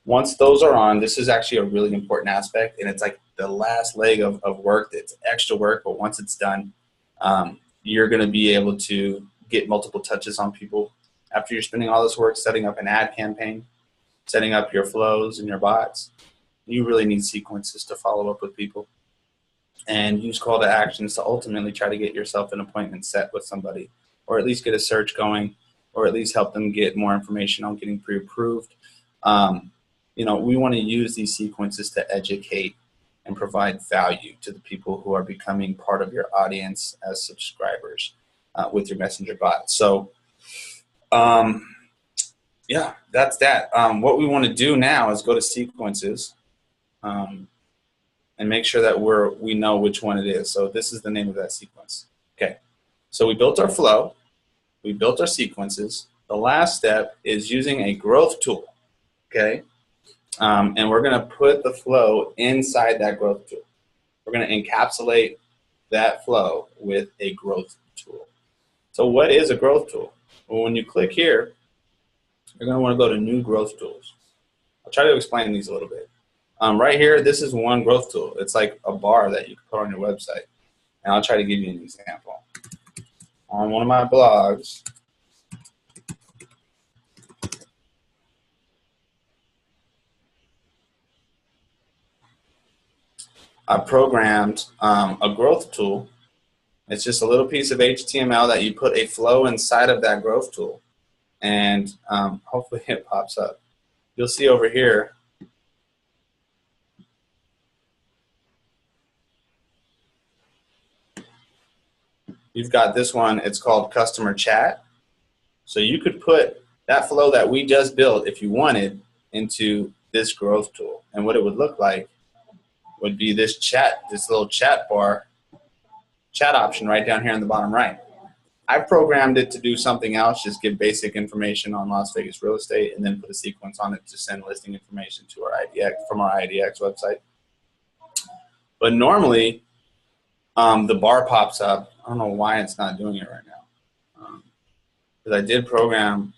Once those are on, this is actually a really important aspect, and it's like the last leg of work that's extra work, but once it's done, you're going to be able to get multiple touches on people. After you're spending all this work setting up an ad campaign, setting up your flows and your bots, you really need sequences to follow up with people and use call to actions to ultimately try to get yourself an appointment set with somebody, or at least get a search going, or at least help them get more information on getting pre-approved. We want to use these sequences to educate and provide value to the people who are becoming part of your audience as subscribers with your messenger bot. So yeah, that's that. What we want to do now is go to sequences and make sure that we know which one it is. So this is the name of that sequence. Okay, so we built our flow, we built our sequences. The last step is using a growth tool, okay? And we're gonna put the flow inside that growth tool. We're gonna encapsulate that flow with a growth tool. So what is a growth tool? Well, when you click here, you're gonna wanna go to New Growth Tools. I'll try to explain these a little bit. Right here, this is one growth tool. It's like a bar that you can put on your website. And I'll try to give you an example. On one of my blogs, I programmed a growth tool. It's just a little piece of HTML that you put a flow inside of that growth tool, and hopefully it pops up. You'll see over here, you've got this one. It's called customer chat. So you could put that flow that we just built, if you wanted, into this growth tool. And what it would look like would be this chat, this little chat bar, chat option right down here in the bottom right. I programmed it to do something else, just give basic information on Las Vegas real estate, and then put a sequence on it to send listing information to our IDX from our IDX website. But normally, the bar pops up. I don't know why it's not doing it right now. Because I did program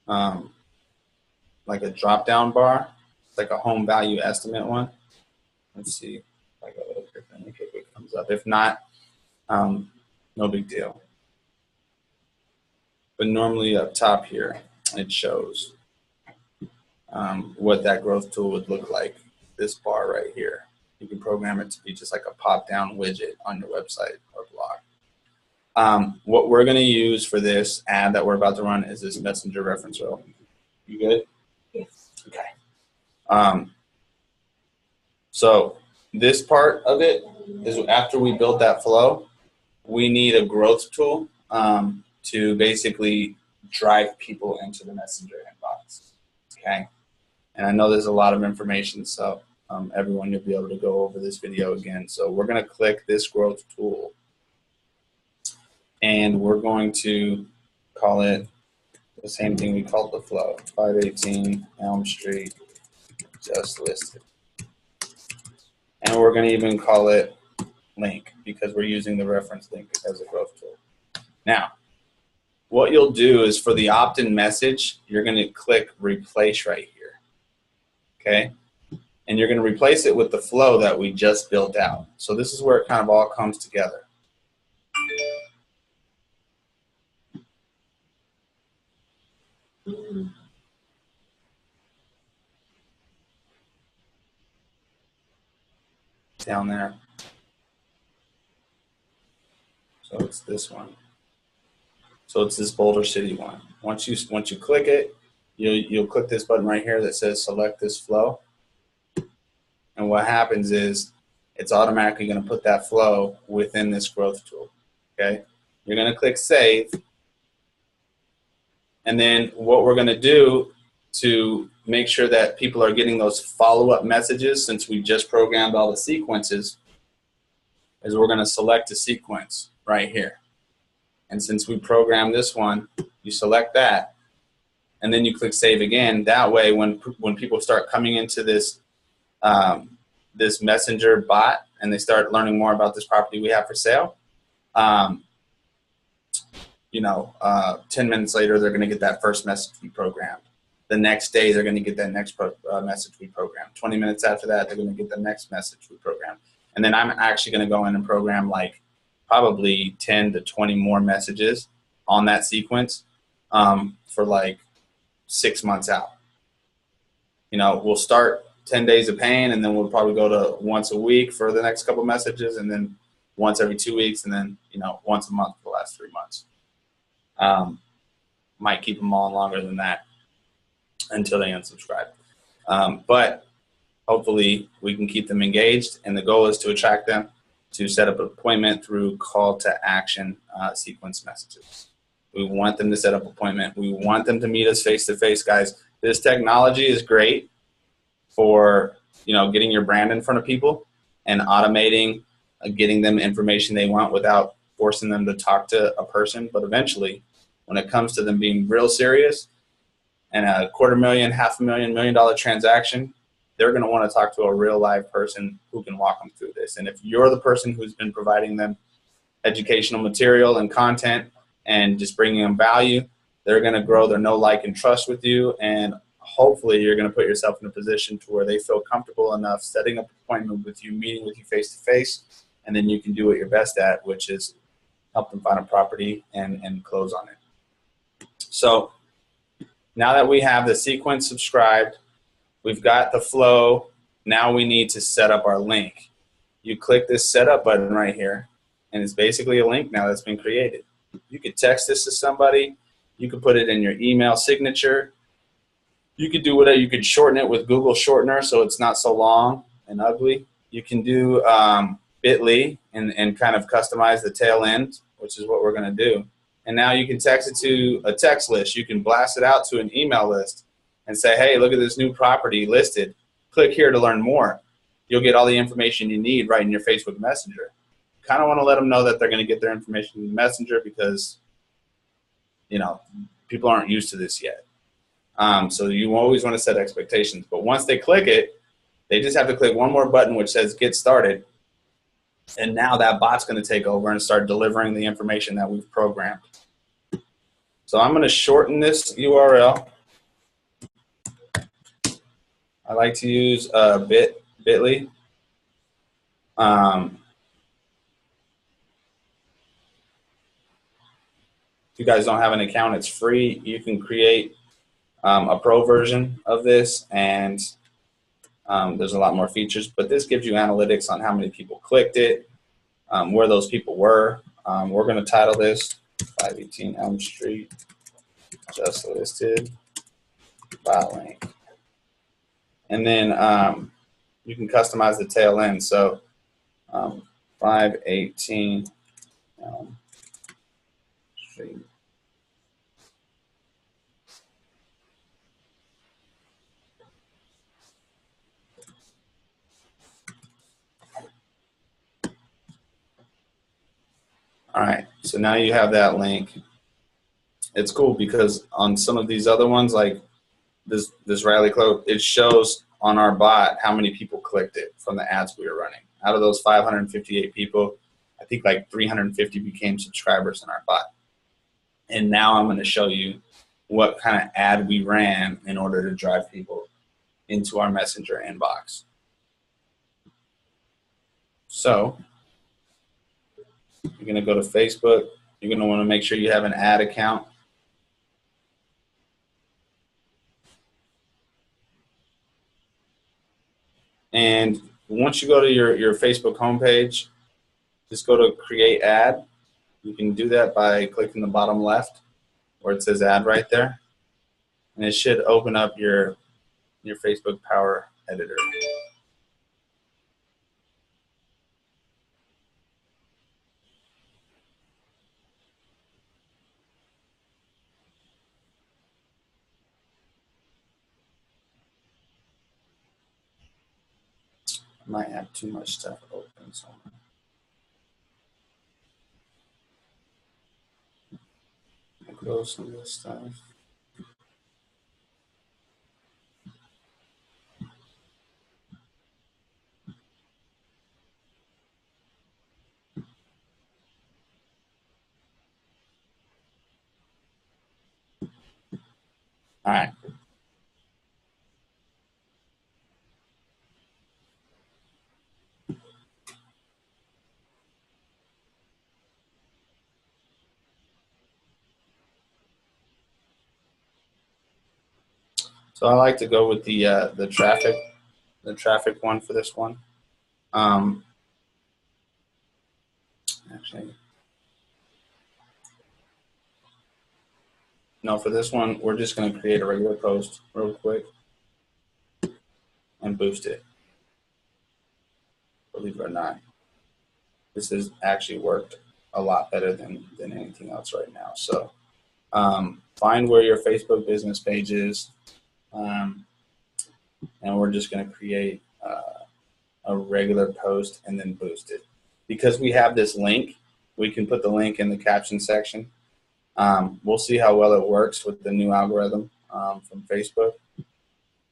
like a drop-down bar. It's like a home value estimate one. Let's see if I go over here and if it comes up. If not, no big deal. But normally up top here, it shows what that growth tool would look like. This bar right here. You can program it to be just like a pop-down widget on your website or blog. What we're going to use for this ad that we're about to run is this messenger reference row. You good? Yes. Okay. So this part of it is after we build that flow, we need a growth tool to basically drive people into the messenger inbox. Okay. And I know there's a lot of information, so everyone, you'll be able to go over this video again. So we're going to click this growth tool, and we're going to call it the same thing we called the flow, 518 Elm Street just listed. And we're going to even call it link because we're using the reference link as a growth tool. Now, what you'll do is for the opt-in message, you're going to click replace right here. Okay? And you're going to replace it with the flow that we just built out. So this is where it kind of all comes together. Down there. So it's this one. So it's this Boulder City one. Once you click it, you'll click this button right here that says select this flow. And what happens is it's automatically going to put that flow within this growth tool. Okay? You're going to click save. And then what we're going to do to make sure that people are getting those follow-up messages, since we just programmed all the sequences, is we're going to select a sequence right here. And since we programmed this one, you select that, and then you click save again. That way, when people start coming into this this messenger bot and they start learning more about this property we have for sale, 10 minutes later, they're going to get that first message we programmed. The next day, they're going to get that next message we programmed. 20 minutes after that, they're going to get the next message we programmed. And then I'm actually going to go in and program like probably 10 to 20 more messages on that sequence for like 6 months out. We'll start 10 days of paying, and then we'll probably go to once a week for the next couple messages, and then once every 2 weeks, and then once a month for the last 3 months. Might keep them on longer than that until they unsubscribe. But hopefully we can keep them engaged, and the goal is to attract them to set up an appointment through call to action sequence messages. We want them to set up an appointment. We want them to meet us face to face, guys. This technology is great for getting your brand in front of people and automating getting them information they want without forcing them to talk to a person. But eventually, when it comes to them being real serious and a $250,000, $500,000, $1 million transaction, they're going to want to talk to a real live person who can walk them through this. And if you're the person who's been providing them educational material and content and just bringing them value, they're going to grow their know, like, and trust with you. And hopefully you're going to put yourself in a position to where they feel comfortable enough setting up an appointment with you, meeting with you face to face, and then you can do what you're best at, which is help them find a property and close on it. So now that we have the sequence subscribed, we've got the flow Now we need to set up our link. You click this setup button right here, and it's basically a link now that's been created. You could text this to somebody. You could put it in your email signature. You could do whatever. You could shorten it with Google Shortener so it's not so long and ugly. You can do Bitly and kind of customize the tail end, which is what we're going to do. And now you can text it to a text list. You can blast it out to an email list and say, hey, look at this new property listed. Click here to learn more. You'll get all the information you need right in your Facebook Messenger. Kind of want to let them know that they're going to get their information in the Messenger because, you know, people aren't used to this yet. So you always want to set expectations. But once they click it, they just have to click one more button which says Get Started. And now that bot's going to take over and start delivering the information that we've programmed. So I'm going to shorten this URL. I like to use Bitly. If you guys don't have an account, it's free. You can create a pro version of this, and there's a lot more features. But this gives you analytics on how many people clicked it, where those people were. We're going to title this 518 Elm Street, just listed by link. And then you can customize the tail end. So 518 Elm Street. All right, so now you have that link. It's cool because on some of these other ones, like this Riley Cloak, it shows on our bot how many people clicked it from the ads we were running. Out of those 558 people, I think like 350 became subscribers in our bot. And now I'm going to show you what kind of ad we ran in order to drive people into our Messenger inbox. So you're going to go to Facebook. You're going to want to make sure you have an ad account. And once you go to your Facebook homepage, just go to create ad. You can do that by clicking the bottom left where it says ad right there. And it should open up your Facebook Power Editor. I might have too much stuff open. So I'll close some of this stuff. All right. So I like to go with the traffic one for this one. Actually, no, for this one, we're just going to create a regular post real quick and boost it. Believe it or not, this has actually worked a lot better than anything else right now. So find where your Facebook business page is, and we're just going to create a regular post and then boost it. Because we have this link, we can put the link in the caption section. We'll see how well it works with the new algorithm from Facebook.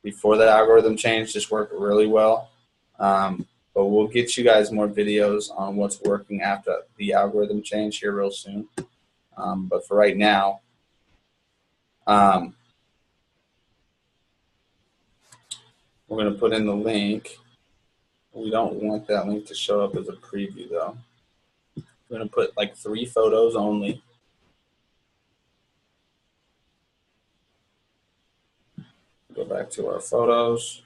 Before the algorithm change, this worked really well. But we'll get you guys more videos on what's working after the algorithm change here real soon. But for right now, we're going to put in the link. We don't want that link to show up as a preview, though. We're going to put like 3 photos only. Go back to our photos.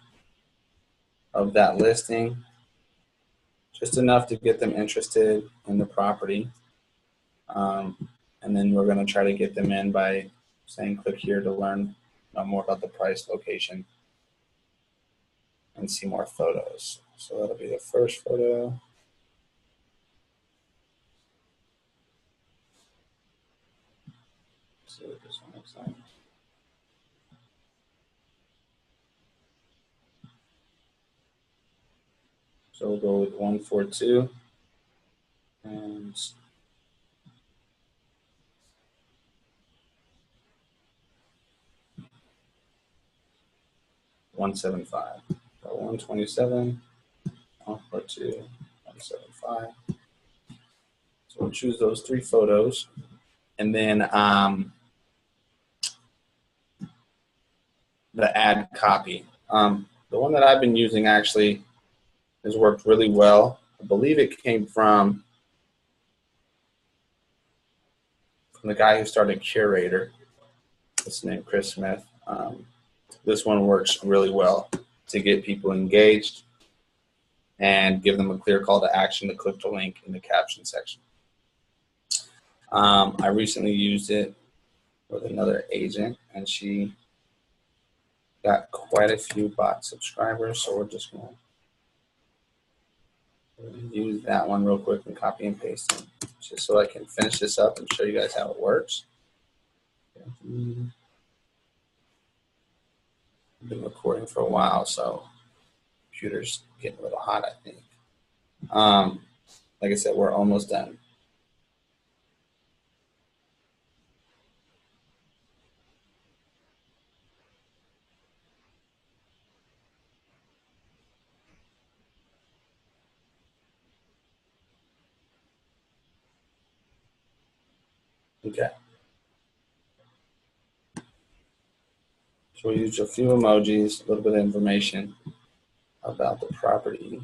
of that listing, just enough to get them interested in the property. And then we're going to try to get them in by saying click here to learn more about the price, location, and see more photos. So that'll be the first photo. Let's see what this one looks like. So we'll go with 142 and 175. So 127, 142, 175. So we'll choose those 3 photos, and then the ad copy. The one that I've been using actually has worked really well. I believe it came from the guy who started Curator. His name Chris Smith. This one works really well to get people engaged and give them a clear call to action to click the link in the caption section. I recently used it with another agent, and she got quite a few bot subscribers, so we're just going to use that one real quick and copy and paste it, just so I can finish this up and show you guys how it works. I've been recording for a while, so computer's getting a little hot, I think. Like I said, we're almost done. Okay. So we used a few emojis, a little bit of information about the property.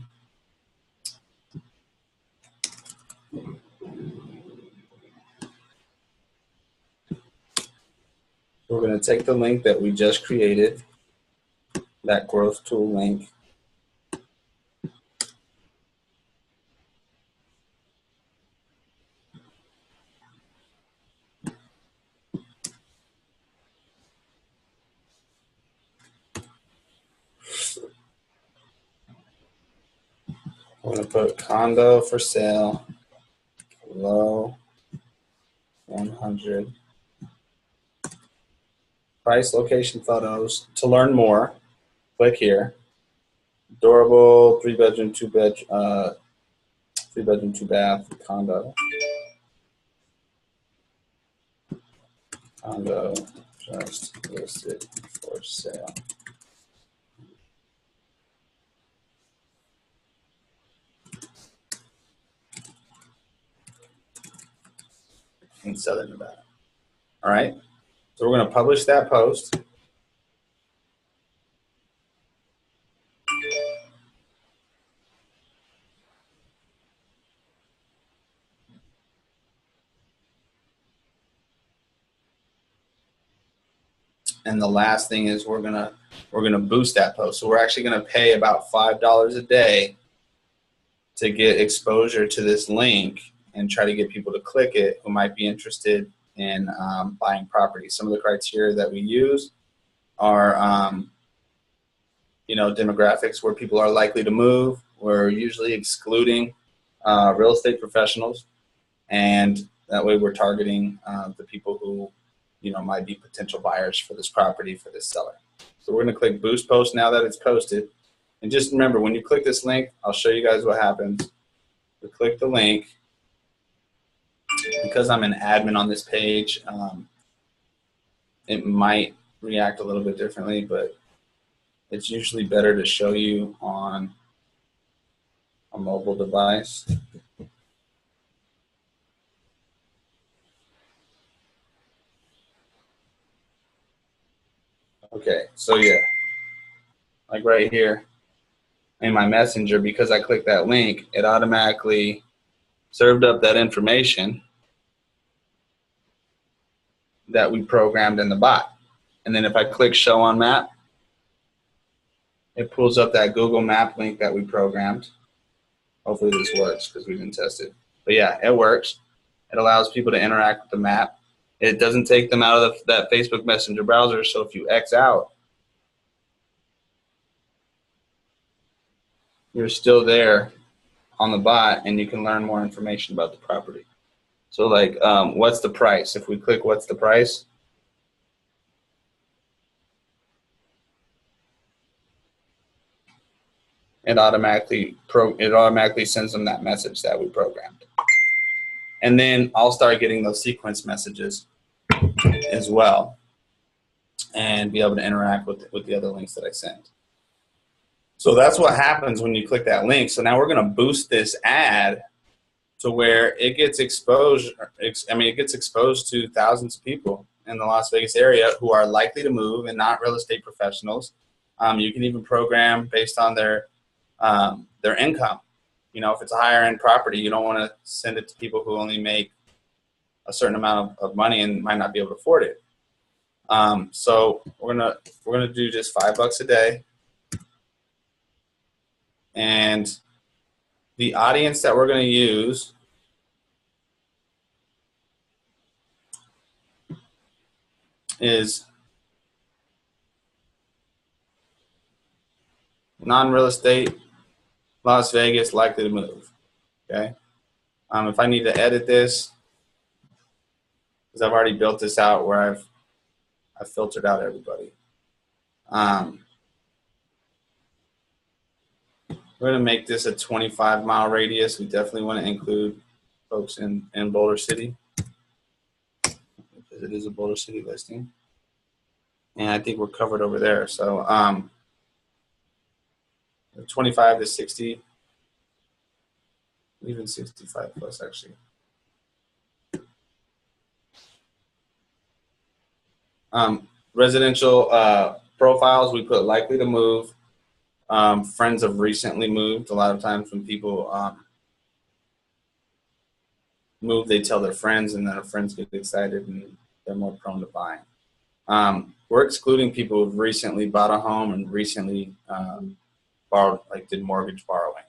We're going to take the link that we just created, that growth tool link, we're going to put condo for sale, low 100. Price, location, photos. To learn more, click here. Durable, 3-bedroom, 3-bedroom, 2-bath condo. Condo just listed for sale. In Southern Nevada. All right, so we're going to publish that post. And the last thing is we're gonna boost that post. So we're actually gonna pay about $5 a day to get exposure to this link and try to get people to click it who might be interested in buying property. Some of the criteria that we use are demographics, where people are likely to move. We're usually excluding real estate professionals, and that way we're targeting the people who might be potential buyers for this property for this seller. So we're going to click boost post now that it's posted. And just remember, when you click this link, I'll show you guys what happens. We click the link. Because I'm an admin on this page, it might react a little bit differently, but it's usually better to show you on a mobile device. Okay, so yeah, like right here in my messenger, because I clicked that link, it automatically served up that information that we programmed in the bot. And then if I click show on map, It pulls up that Google Map link that we programmed. Hopefully this works because we didn't test it. But yeah, it works. It allows people to interact with the map. It doesn't take them out of that Facebook Messenger browser, so if you X out, you're still there on the bot and you can learn more information about the property. So like, what's the price? If we click what's the price, it automatically sends them that message that we programmed. And then I'll start getting those sequence messages as well and be able to interact with the other links that I sent. So that's what happens when you click that link. So now we're going to boost this ad to where it gets exposed. It gets exposed to thousands of people in the Las Vegas area who are likely to move and not real estate professionals. You can even program based on their income. You know, if it's a higher end property, you don't want to send it to people who only make a certain amount of money and might not be able to afford it. So we're gonna do just $5 a day, and the audience that we're gonna use is non-real estate, Las Vegas, likely to move. Okay. If I need to edit this, because I've already built this out where I've filtered out everybody. We're going to make this a 25-mile radius. We definitely want to include folks in Boulder City because it is a Boulder City listing. And I think we're covered over there. So 25 to 60, even 65 plus actually. Residential profiles, we put likely to move. Friends have recently moved. A lot of times when people move, they tell their friends, and then their friends get excited and they're more prone to buying. We're excluding people who've recently bought a home and recently borrowed, like did mortgage borrowing.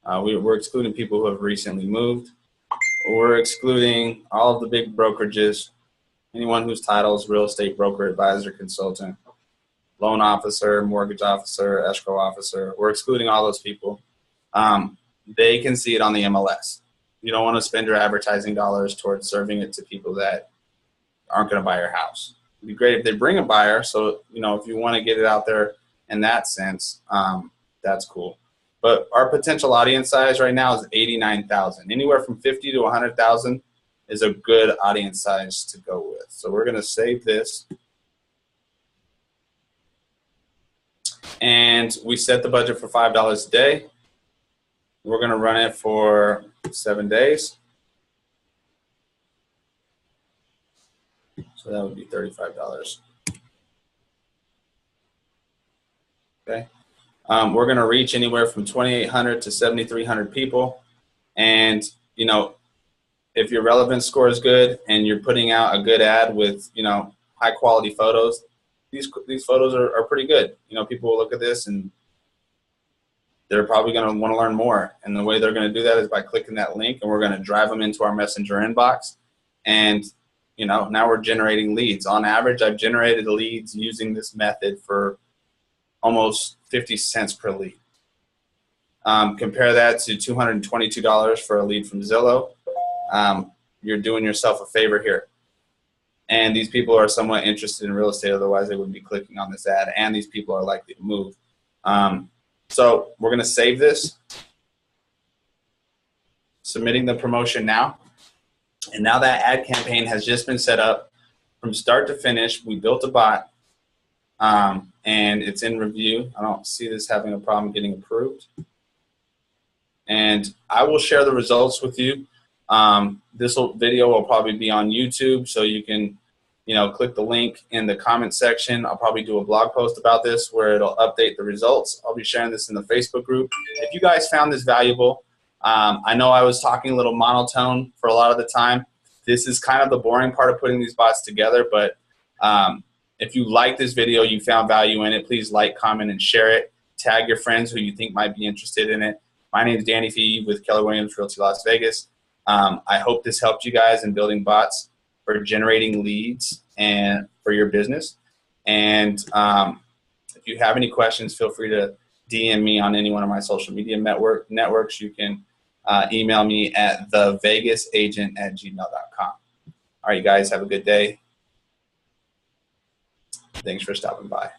We're excluding people who have recently moved. We're excluding all of the big brokerages, anyone whose title is real estate broker, advisor, consultant, loan officer, mortgage officer, escrow officer. We're excluding all those people. They can see it on the MLS. You don't want to spend your advertising dollars towards serving it to people that aren't going to buy your house. It'd be great if they bring a buyer. So, you know, if you want to get it out there in that sense, that's cool. But our potential audience size right now is 89,000. Anywhere from 50 to 100,000 is a good audience size to go with. So we're going to save this. And we set the budget for $5 a day. We're going to run it for 7 days. So that would be $35. Okay. We're going to reach anywhere from 2,800 to 7,300 people. And, you know, if your relevance score is good and you're putting out a good ad with, you know, high quality photos, these photos are pretty good. You know, people will look at this and they're probably going to want to learn more. And the way they're going to do that is by clicking that link, and we're going to drive them into our Messenger inbox. And, you know, now we're generating leads. On average, I've generated leads using this method for almost 50 cents per lead. Compare that to $222 for a lead from Zillow. You're doing yourself a favor here. And these people are somewhat interested in real estate, otherwise they wouldn't be clicking on this ad, and these people are likely to move. So we're going to save this, submitting the promotion now. And now that ad campaign has just been set up from start to finish. We built a bot, and it's in review. I don't see this having a problem getting approved. And I will share the results with you. This video will probably be on YouTube, so you can, you know, click the link in the comment section. I'll probably do a blog post about this where it'll update the results. I'll be sharing this in the Facebook group. If you guys found this valuable, I know I was talking a little monotone for a lot of the time. This is kind of the boring part of putting these bots together, but if you like this video, you found value in it, please like, comment, and share it. tag your friends who you think might be interested in it. My name is Danny Fee with Keller Williams Realty Las Vegas. I hope this helped you guys in building bots for generating leads and for your business. And if you have any questions, feel free to DM me on any one of my social media networks. You can email me at thevegasagent@gmail.com. All right, you guys, have a good day. Thanks for stopping by.